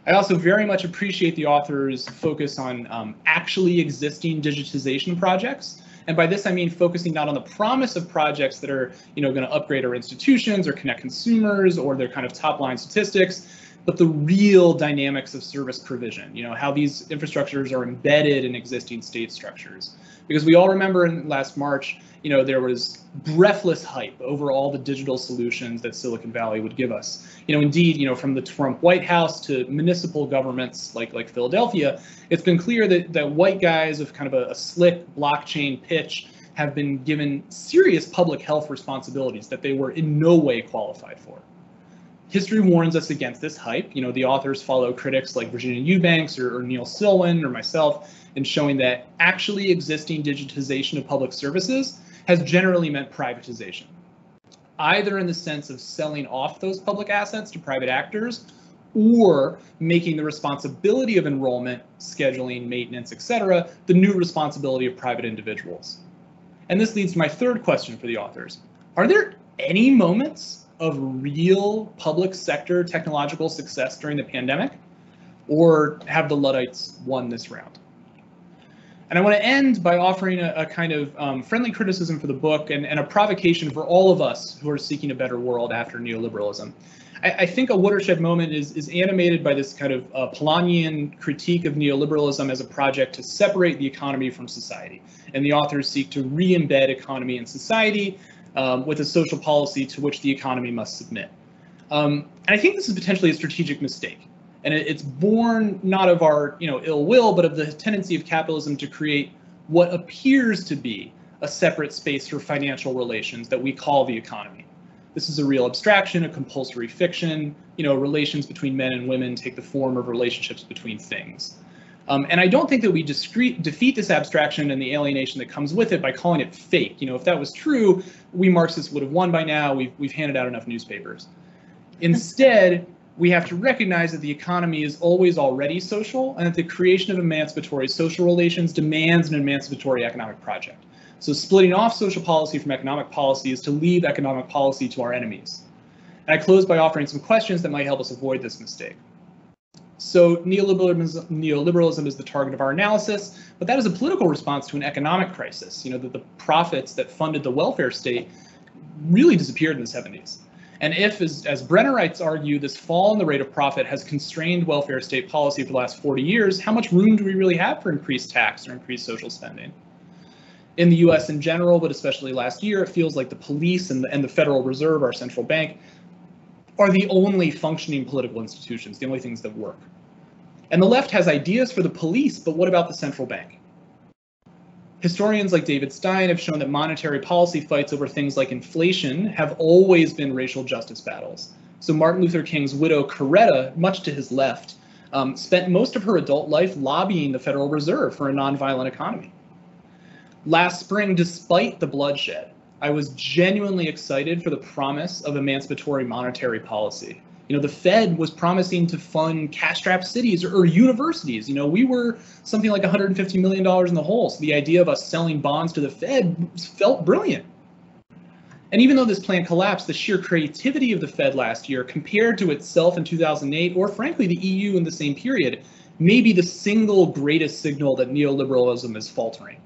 Speaker 7: I also very much appreciate the author's focus on actually existing digitization projects. And by this, I mean focusing not on the promise of projects that are, going to upgrade our institutions or connect consumers or their kind of top line statistics, but the real dynamics of service provision, how these infrastructures are embedded in existing state structures. Because we all remember in last March, there was breathless hype over all the digital solutions that Silicon Valley would give us. Indeed, from the Trump White House to municipal governments like Philadelphia, it's been clear that white guys of kind of a slick blockchain pitch have been given serious public health responsibilities that they were in no way qualified for. History warns us against this hype. The authors follow critics like Virginia Eubanks or Neil Silwin or myself in showing that actually existing digitization of public services has generally meant privatization, either in the sense of selling off those public assets to private actors or making the responsibility of enrollment, scheduling, maintenance, etc., the new responsibility of private individuals. And this leads to my third question for the authors. Are there any moments of real public sector technological success during the pandemic, or have the Luddites won this round? And I want to end by offering a kind of friendly criticism for the book and a provocation for all of us who are seeking a better world after neoliberalism. I think a Watershed moment is animated by this kind of Polanyian critique of neoliberalism as a project to separate the economy from society. And the authors seek to re-embed economy and society with a social policy to which the economy must submit. And I think this is potentially a strategic mistake. And it's born not of our ill will, but of the tendency of capitalism to create what appears to be a separate space for financial relations that we call the economy. This is a real abstraction, a compulsory fiction. Relations between men and women take the form of relationships between things. And I don't think that we defeat this abstraction and the alienation that comes with it by calling it fake. If that was true, we Marxists would have won by now. We've handed out enough newspapers. Instead, we have to recognize that the economy is always already social, and that the creation of emancipatory social relations demands an emancipatory economic project. So splitting off social policy from economic policy is to leave economic policy to our enemies. And I close by offering some questions that might help us avoid this mistake. So neoliberalism is the target of our analysis, but that is a political response to an economic crisis. The profits that funded the welfare state really disappeared in the 70s. And if, as Brennerites argue, this fall in the rate of profit has constrained welfare state policy for the last 40 years, how much room do we really have for increased tax or increased social spending? In the US in general, but especially last year, it feels like the police and the Federal Reserve, our central bank, are the only functioning political institutions, the only things that work. And the left has ideas for the police, but what about the central bank? Historians like David Stein have shown that monetary policy fights over things like inflation have always been racial justice battles. So Martin Luther King's widow, Coretta, much to his left, spent most of her adult life lobbying the Federal Reserve for a nonviolent economy. Last spring, despite the bloodshed, I was genuinely excited for the promise of emancipatory monetary policy. The Fed was promising to fund cash-strapped cities or universities. We were something like $150 million in the hole. So the idea of us selling bonds to the Fed felt brilliant. And even though this plan collapsed, the sheer creativity of the Fed last year compared to itself in 2008, or frankly the EU in the same period, may be the single greatest signal that neoliberalism is faltering.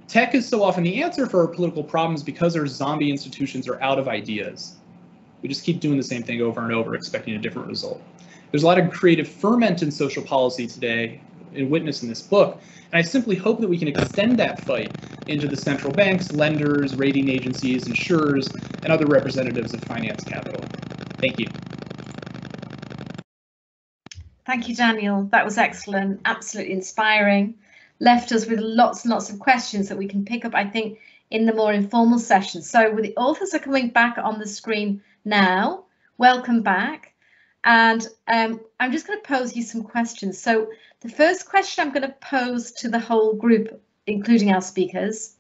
Speaker 7: Tech is so often the answer for our political problems because our zombie institutions are out of ideas. We just keep doing the same thing over and over, expecting a different result. There's a lot of creative ferment in social policy today, witnessed in this book, and I simply hope that we can extend that fight into the central banks, lenders, rating agencies, insurers, and other representatives of finance capital. Thank you.
Speaker 1: Thank you, Daniel. That was excellent, absolutely inspiring. Left us with lots and lots of questions that we can pick up, I think, in the more informal sessions. So the authors are coming back on the screen now. Welcome back. And I'm just going to pose you some questions. So the first question I'm going to pose to the whole group, including our speakers,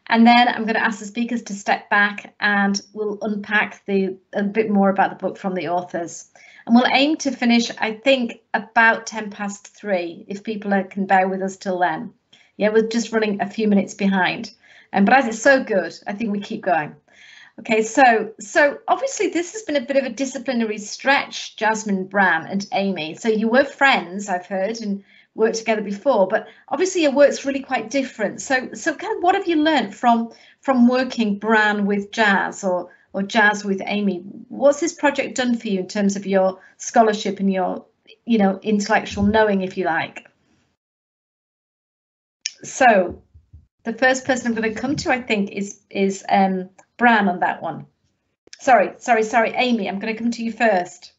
Speaker 1: and then I'm going to ask the speakers to step back and we'll unpack a bit more about the book from the authors. And we'll aim to finish, I think, about 3:10, if people can bear with us till then. Yeah, we're just running a few minutes behind. But as it's so good, I think we keep going. Okay, so obviously this has been a bit of a disciplinary stretch, Jasmine, Bran and Amy. So you were friends, I've heard, and worked together before, but obviously your work's really quite different. So kind of what have you learned from working Bran with Jazz or Jazz with Amy? What's this project done for you in terms of your scholarship and your, intellectual knowing, if you like? So the first person I'm going to come to, I think, is Bran on that one. Sorry, Amy, I'm going to come to you first.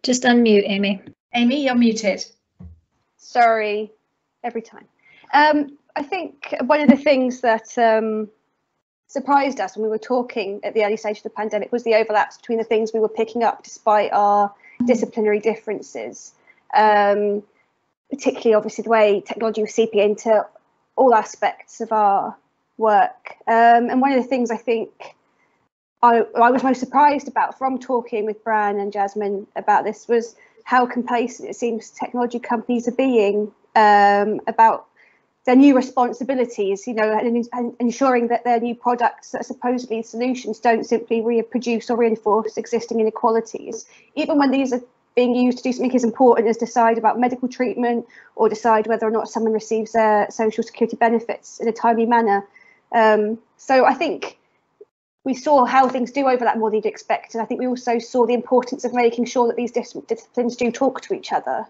Speaker 3: Just unmute, Amy.
Speaker 1: Amy, you're muted.
Speaker 2: Sorry, every time. I think one of the things that surprised us when we were talking at the early stage of the pandemic was the overlaps between the things we were picking up despite our disciplinary differences. Particularly, obviously, the way technology was seeping into all aspects of our work. And one of the things I think I was most surprised about from talking with Bran and Jasmine about this was how complacent it seems technology companies are being about their new responsibilities, and ensuring that their new products that are supposedly solutions don't simply reproduce or reinforce existing inequalities, even when these are being used to do something as important as decide about medical treatment or decide whether or not someone receives their social security benefits in a timely manner. So I think we saw how things do overlap more than you'd expect, and I think we also saw the importance of making sure that these disciplines do talk to each other.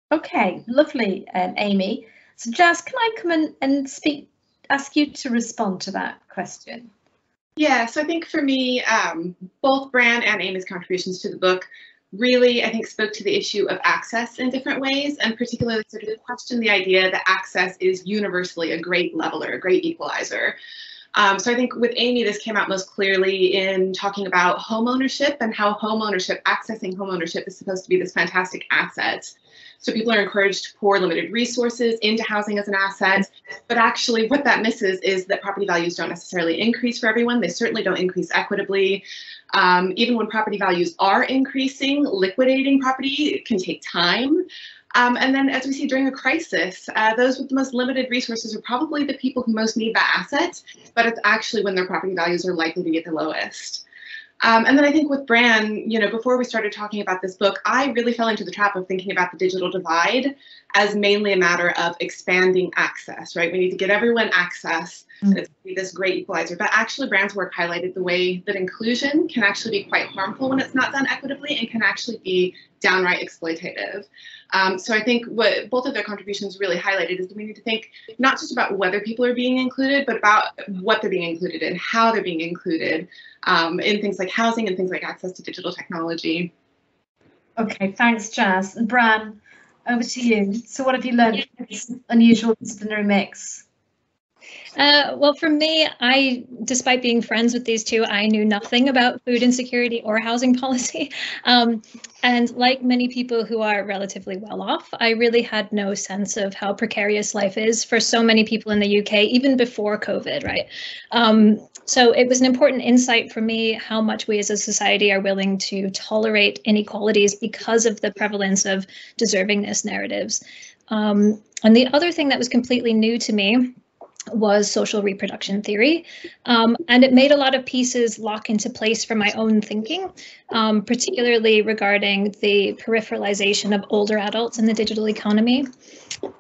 Speaker 1: Okay, lovely, Amy. So Jazz, can I come and ask you to respond to that question?
Speaker 4: Yeah, so I think for me, both Bran and Amy's contributions to the book really, I think, spoke to the issue of access in different ways, and particularly sort of question the idea that access is universally a great leveler, a great equalizer. So I think with Amy, this came out most clearly in talking about home ownership and how accessing home ownership is supposed to be this fantastic asset. So people are encouraged to pour limited resources into housing as an asset, but actually what that misses is that property values don't necessarily increase for everyone. They certainly don't increase equitably. Even when property values are increasing, liquidating property can take time. And then as we see during a crisis, those with the most limited resources are probably the people who most need that asset, but it's actually when their property values are likely to get the lowest. And then I think with Bran, before we started talking about this book, I really fell into the trap of thinking about the digital divide as mainly a matter of expanding access, right? We need to get everyone access, and it's this great equalizer. But actually, Bran's work highlighted the way that inclusion can actually be quite harmful when it's not done equitably and can actually be downright exploitative. So I think what both of their contributions really highlighted is that we need to think not just about whether people are being included, but about what they're being included in, how they're being included in things like housing and things like access to digital technology.
Speaker 1: Okay, thanks, Jazz. And Bran, over to you. So what have you learned from this unusual disciplinary mix?
Speaker 3: Well, for me, despite being friends with these two, I knew nothing about food insecurity or housing policy. And like many people who are relatively well off, I really had no sense of how precarious life is for so many people in the UK, even before COVID, right? So it was an important insight for me how much we as a society are willing to tolerate inequalities because of the prevalence of deservingness narratives. And the other thing that was completely new to me was social reproduction theory. And it made a lot of pieces lock into place for my own thinking, particularly regarding the peripheralization of older adults in the digital economy.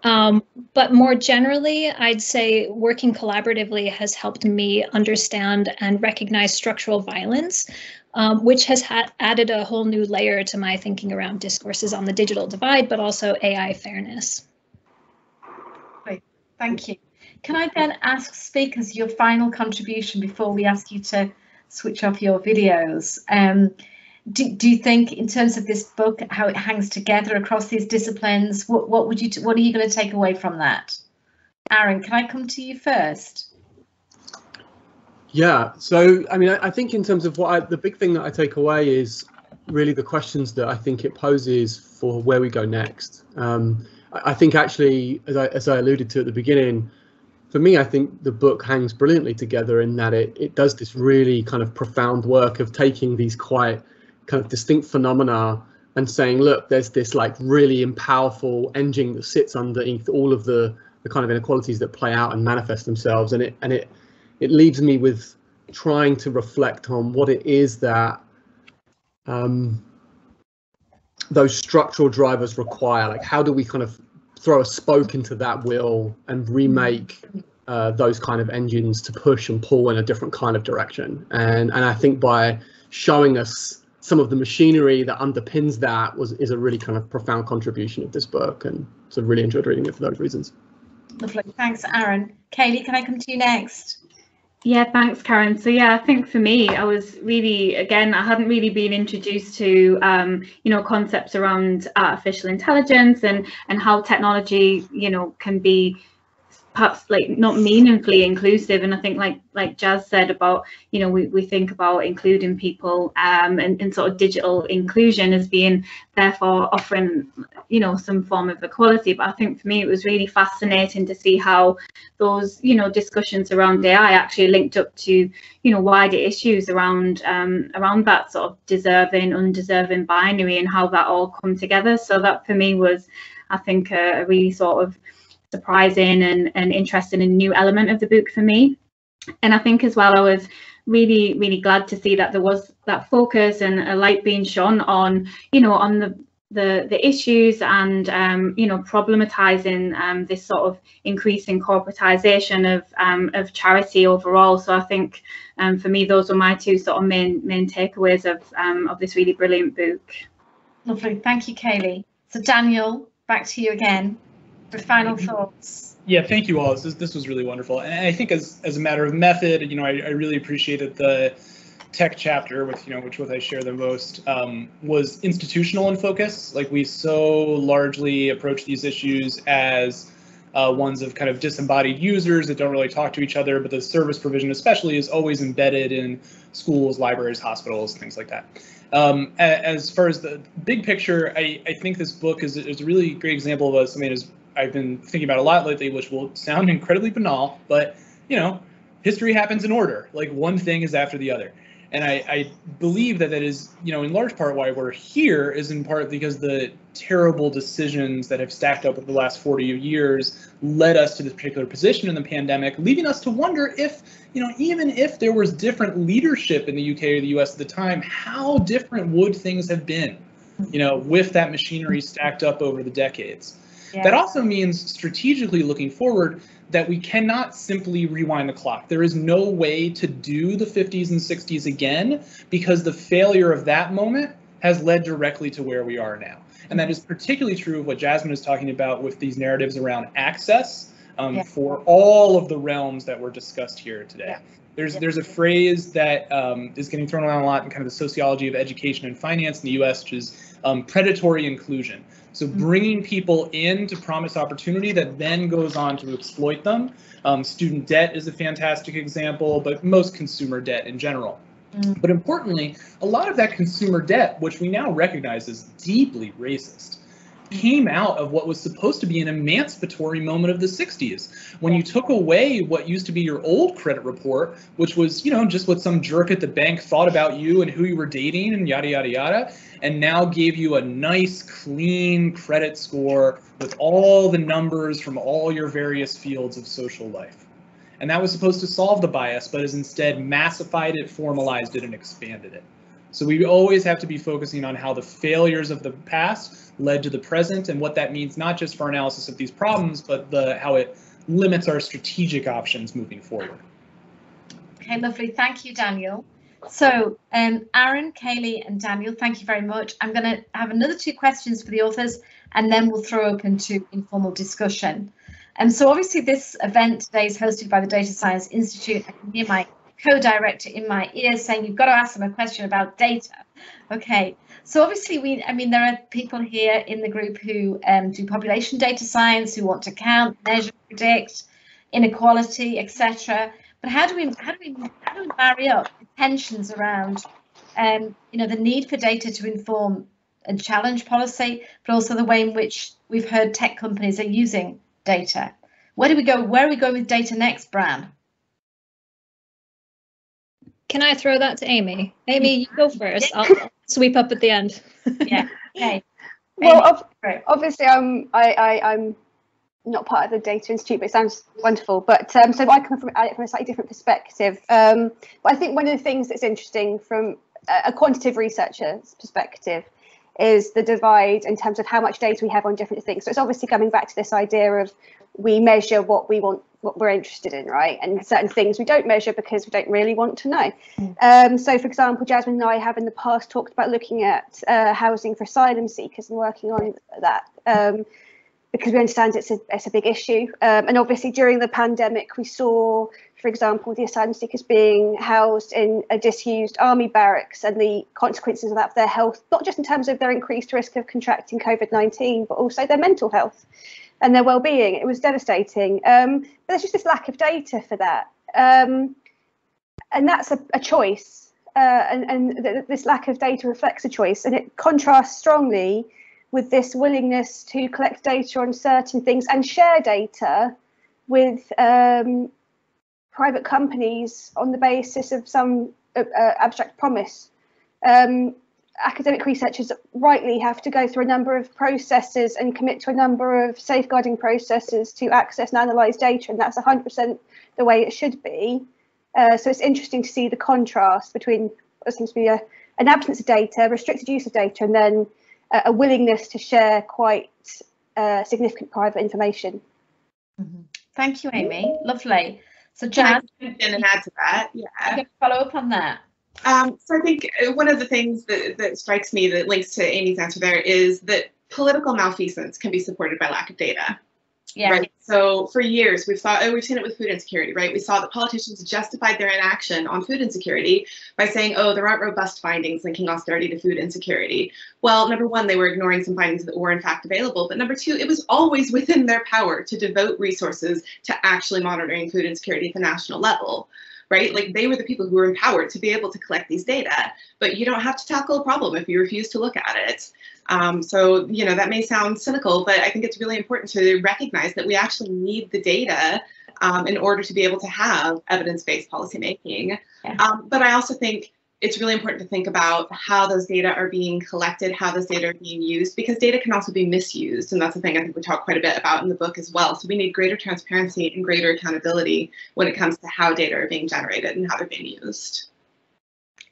Speaker 3: But more generally, I'd say working collaboratively has helped me understand and recognize structural violence, which has added a whole new layer to my thinking around discourses on the digital divide, but also AI fairness.
Speaker 1: Great, thank you. Can I then ask speakers your final contribution before we ask you to switch off your videos? Do you think, in terms of this book, how it hangs together across these disciplines, what are you going to take away from that? Aaron, can I come to you first?
Speaker 5: Yeah, so I mean, I think in terms of the big thing that I take away is really the questions that I think it poses for where we go next. I think actually, as I alluded to at the beginning, for me, I think the book hangs brilliantly together in that it does this really kind of profound work of taking these quite kind of distinct phenomena and saying, look, there's this like really powerful engine that sits underneath all of the kind of inequalities that play out and manifest themselves. And it leaves me with trying to reflect on what it is that those structural drivers require. Like, how do we kind of throw a spoke into that wheel and remake those kind of engines to push and pull in a different kind of direction? And I think by showing us some of the machinery that underpins that is a really kind of profound contribution of this book, and so really enjoyed reading it for those reasons.
Speaker 1: Lovely, thanks, Aaron. Kaylee, can I come to you next?
Speaker 6: Yeah, thanks, Karen. So yeah, I think for me, I was really, again, I hadn't really been introduced to, concepts around artificial intelligence and how technology, can be perhaps like not meaningfully inclusive. And I think like Jazz said about, we think about including people and sort of digital inclusion as being therefore offering, some form of equality. But I think for me, it was really fascinating to see how those, discussions around AI actually linked up to, wider issues around that sort of deserving, undeserving binary and how that all come together. So that for me was, I think, a really sort of surprising and interesting and new element of the book for me. And I think as well, I was really, really glad to see that there was that focus and a light being shone on, on the issues and, problematizing this sort of increasing corporatization of charity overall. So I think for me, those were my two sort of main takeaways of this really brilliant book.
Speaker 1: Lovely, thank you, Kaylee. So Daniel, back to you again for final thoughts.
Speaker 7: Yeah, thank you all. This was really wonderful. And I think as a matter of method, I really appreciated the tech chapter which I share the most, was institutional in focus. Like, we so largely approach these issues as ones of kind of disembodied users that don't really talk to each other, but the service provision especially is always embedded in schools, libraries, hospitals, things like that. As far as the big picture, I think this book is a really great example of something I've been thinking about a lot lately, which will sound incredibly banal, but history happens in order. Like, one thing is after the other. And I believe that is, in large part why we're here, is in part because the terrible decisions that have stacked up over the last 40 years led us to this particular position in the pandemic, leaving us to wonder if, even if there was different leadership in the UK or the US at the time, how different would things have been, with that machinery stacked up over the decades. Yeah. That also means strategically looking forward that we cannot simply rewind the clock. There is no way to do the 50s and 60s again, because the failure of that moment has led directly to where we are now. And that is particularly true of what Jasmine is talking about with these narratives around access for all of the realms that were discussed here today. Yeah. There's a phrase that is getting thrown around a lot in kind of the sociology of education and finance in the US, which is predatory inclusion. So bringing people in to promise opportunity that then goes on to exploit them. Student debt is a fantastic example, but most consumer debt in general. But importantly, a lot of that consumer debt, which we now recognize as deeply racist, came out of what was supposed to be an emancipatory moment of the 60s, when you took away what used to be your old credit report, which was, just what some jerk at the bank thought about you and who you were dating and yada, yada, yada, and now gave you a nice, clean credit score with all the numbers from all your various fields of social life. And that was supposed to solve the bias, but has instead massified it, formalized it, and expanded it. So we always have to be focusing on how the failures of the past led to the present, and what that means, not just for our analysis of these problems, but how it limits our strategic options moving forward.
Speaker 1: Okay, lovely. Thank you, Daniel. So Aaron, Kaylee, and Daniel, thank you very much. I'm going to have another 2 questions for the authors, and then we'll throw open to informal discussion. So obviously this event today is hosted by the Data Science Institute. I can hear my co-director in my ear saying, you've got to ask them a question about data. Okay, so obviously there are people here in the group who do population data science, who want to count, measure, predict inequality, etc. But how do we marry up the tensions around the need for data to inform and challenge policy, but also the way in which we've heard tech companies are using data? Where do we go? Where are we going with data next, Bran?
Speaker 3: Can I throw that to Amy? Amy, you go first. I'll sweep up at the end. Yeah. Okay.
Speaker 2: Well, obviously, I'm not part of the Data Institute, but it sounds wonderful. But so I come from a slightly different perspective. But I think one of the things that's interesting from a quantitative researcher's perspective is the divide in terms of how much data we have on different things. So it's obviously coming back to this idea of we measure what we want, what we're interested in, right? And certain things we don't measure because we don't really want to know. So, for example, Jasmine and I have in the past talked about looking at housing for asylum seekers and working on that because we understand it's a big issue. And obviously during the pandemic, we saw, for example, the asylum seekers being housed in a disused army barracks and the consequences of that for their health, not just in terms of their increased risk of contracting COVID-19, but also their mental health and their well-being. It was devastating. But there's just this lack of data for that. And that's a choice. And this lack of data reflects a choice. And it contrasts strongly with this willingness to collect data on certain things and share data with private companies on the basis of some abstract promise. Academic researchers rightly have to go through a number of processes and commit to a number of safeguarding processes to access and analyse data, and that's 100% the way it should be. So it's interesting to see the contrast between what seems to be an absence of data, restricted use of data, and then a willingness to share quite significant private information.
Speaker 1: Mm-hmm. Thank you, Amy. Lovely. So, Jan,
Speaker 4: and add to that. Yeah.
Speaker 1: I'm going to follow up on that.
Speaker 4: So I think one of the things that strikes me that links to Amy's answer there is that political malfeasance can be supported by lack of data.
Speaker 1: Yeah.
Speaker 4: Right. So for years we've seen it with food insecurity, right? We saw that politicians justified their inaction on food insecurity by saying, oh, there aren't robust findings linking austerity to food insecurity. Well, number one, they were ignoring some findings that were in fact available. But number two, it was always within their power to devote resources to actually monitoring food insecurity at the national level. Right? Like they were the people who were empowered to be able to collect these data, but you don't have to tackle a problem if you refuse to look at it. So, you know, that may sound cynical, but I think it's really important to recognize that we actually need the data in order to be able to have evidence-based policymaking. Yeah. But I also think it's really important to think about how those data are being collected, how those data are being used, because data can also be misused. And that's the thing I think we talk quite a bit about in the book as well. So we need greater transparency and greater accountability when it comes to how data are being generated and how they're being used.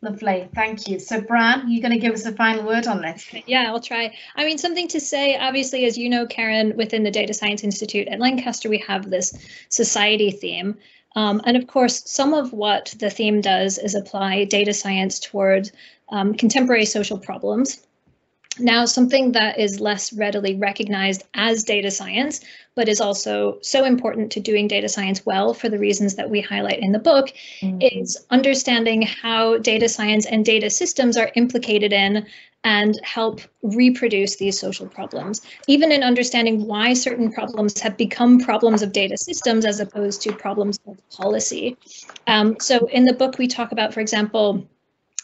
Speaker 1: Lovely, thank you. So Bran, you're going to give us a final word on this?
Speaker 3: Yeah, I'll try. I mean, something to say, obviously, as you know, Karen, within the Data Science Institute at Lancaster, we have this society theme. And of course, some of what the theme does is apply data science toward contemporary social problems. Now, something that is less readily recognized as data science, but is also so important to doing data science well for the reasons that we highlight in the book, is understanding how data science and data systems are implicated in and help reproduce these social problems, even in understanding why certain problems have become problems of data systems as opposed to problems of policy. So in the book, we talk about, for example,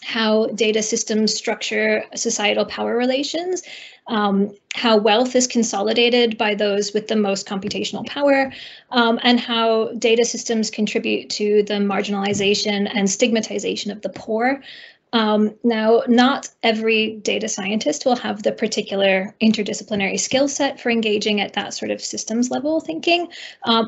Speaker 3: how data systems structure societal power relations, how wealth is consolidated by those with the most computational power, and how data systems contribute to the marginalization and stigmatization of the poor. Now, not every data scientist will have the particular interdisciplinary skill set for engaging at that sort of systems level thinking,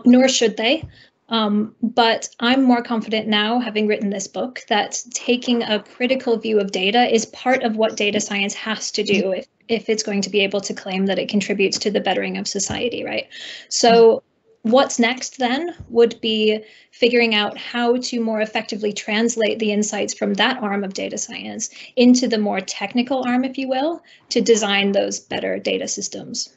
Speaker 3: nor should they. But I'm more confident now, having written this book, that taking a critical view of data is part of what data science has to do if it's going to be able to claim that it contributes to the bettering of society, right? So what's next then would be figuring out how to more effectively translate the insights from that arm of data science into the more technical arm, if you will, to design those better data systems.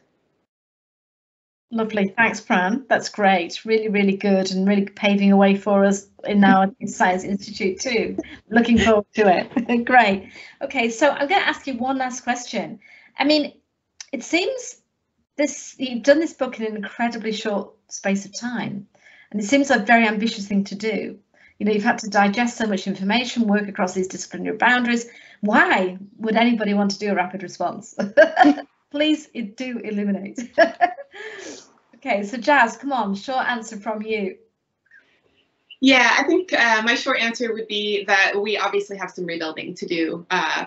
Speaker 1: Lovely, thanks, Bran. That's great. Really, really good, and really paving a way for us in our Science Institute too. Looking forward to it. Great. Okay, so I'm going to ask you one last question. I mean, it seems you've done this book in an incredibly short space of time, and it seems like a very ambitious thing to do. You know, you've had to digest so much information, work across these disciplinary boundaries. Why would anybody want to do a rapid response? Please do illuminate. Okay, so Jazz, come on, short answer from you.
Speaker 4: Yeah, I think my short answer would be that we obviously have some rebuilding to do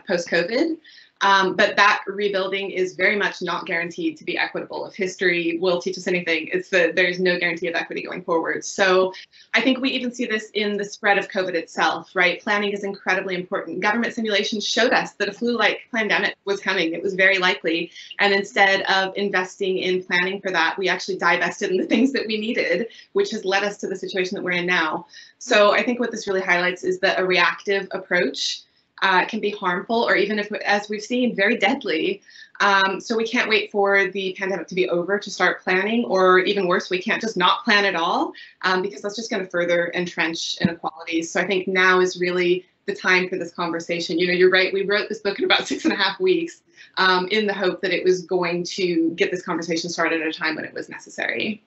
Speaker 4: post-COVID. But that rebuilding is very much not guaranteed to be equitable. If history will teach us anything, it's that there's no guarantee of equity going forward. So I think we even see this in the spread of COVID itself, right? Planning is incredibly important. Government simulations showed us that a flu-like pandemic was coming. It was very likely. And instead of investing in planning for that, we actually divested in the things that we needed, which has led us to the situation that we're in now. So I think what this really highlights is that a reactive approach can be harmful, or even if, as we've seen, very deadly. So we can't wait for the pandemic to be over to start planning, or even worse, we can't just not plan at all, because that's just going to further entrench inequalities. So I think now is really the time for this conversation. You know, you're right, we wrote this book in about 6.5 weeks in the hope that it was going to get this conversation started at a time when it was necessary.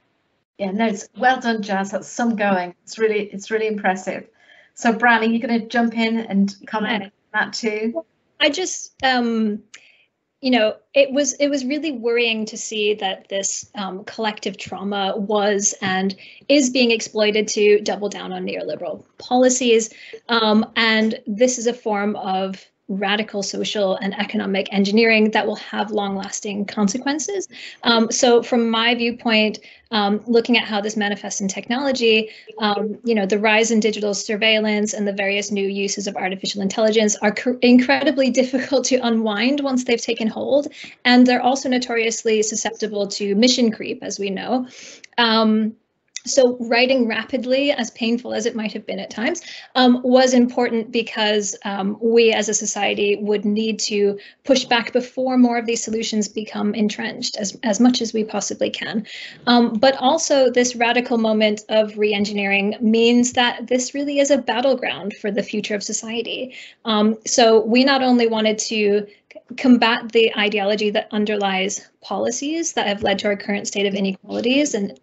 Speaker 1: Yeah, no, it's well done, Jazz. That's some going. It's really impressive. So Bran, are you going to jump in and comment on that too?
Speaker 3: I just, you know, it was really worrying to see that this collective trauma was and is being exploited to double down on neoliberal policies. And this is a form of radical social and economic engineering that will have long-lasting consequences. So from my viewpoint, looking at how this manifests in technology, you know, the rise in digital surveillance and the various new uses of artificial intelligence are incredibly difficult to unwind once they've taken hold. And they're also notoriously susceptible to mission creep, as we know. So writing rapidly, as painful as it might have been at times, was important because we as a society would need to push back before more of these solutions become entrenched as much as we possibly can. But also this radical moment of re-engineering means that this really is a battleground for the future of society. So we not only wanted to combat the ideology that underlies policies that have led to our current state of inequalities, and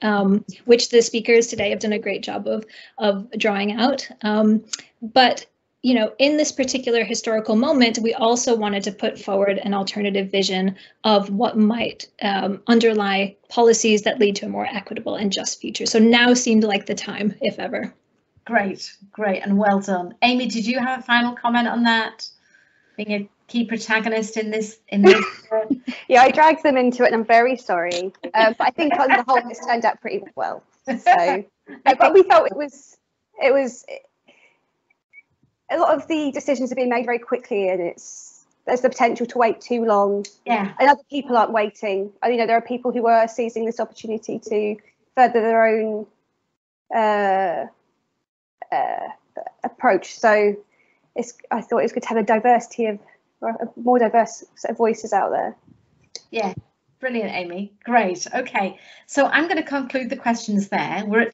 Speaker 3: which the speakers today have done a great job of drawing out. But you know, in this particular historical moment, we also wanted to put forward an alternative vision of what might underlie policies that lead to a more equitable and just future. So now seemed like the time, if ever.
Speaker 1: Great, great, and well done. Amy, did you have a final comment on that? Being a key protagonist in this.
Speaker 2: Yeah, I dragged them into it, and I'm very sorry. But I think on the whole, it's turned out pretty well. So, but we felt it was a lot of the decisions have been made very quickly, and there's the potential to wait too long.
Speaker 1: Yeah.
Speaker 2: And other people aren't waiting. You know, there are people who are seizing this opportunity to further their own approach. So I thought it was good to have a more diverse set of voices out there.
Speaker 1: Yeah, brilliant, Amy. Great. Okay, so I'm going to conclude the questions there. We're at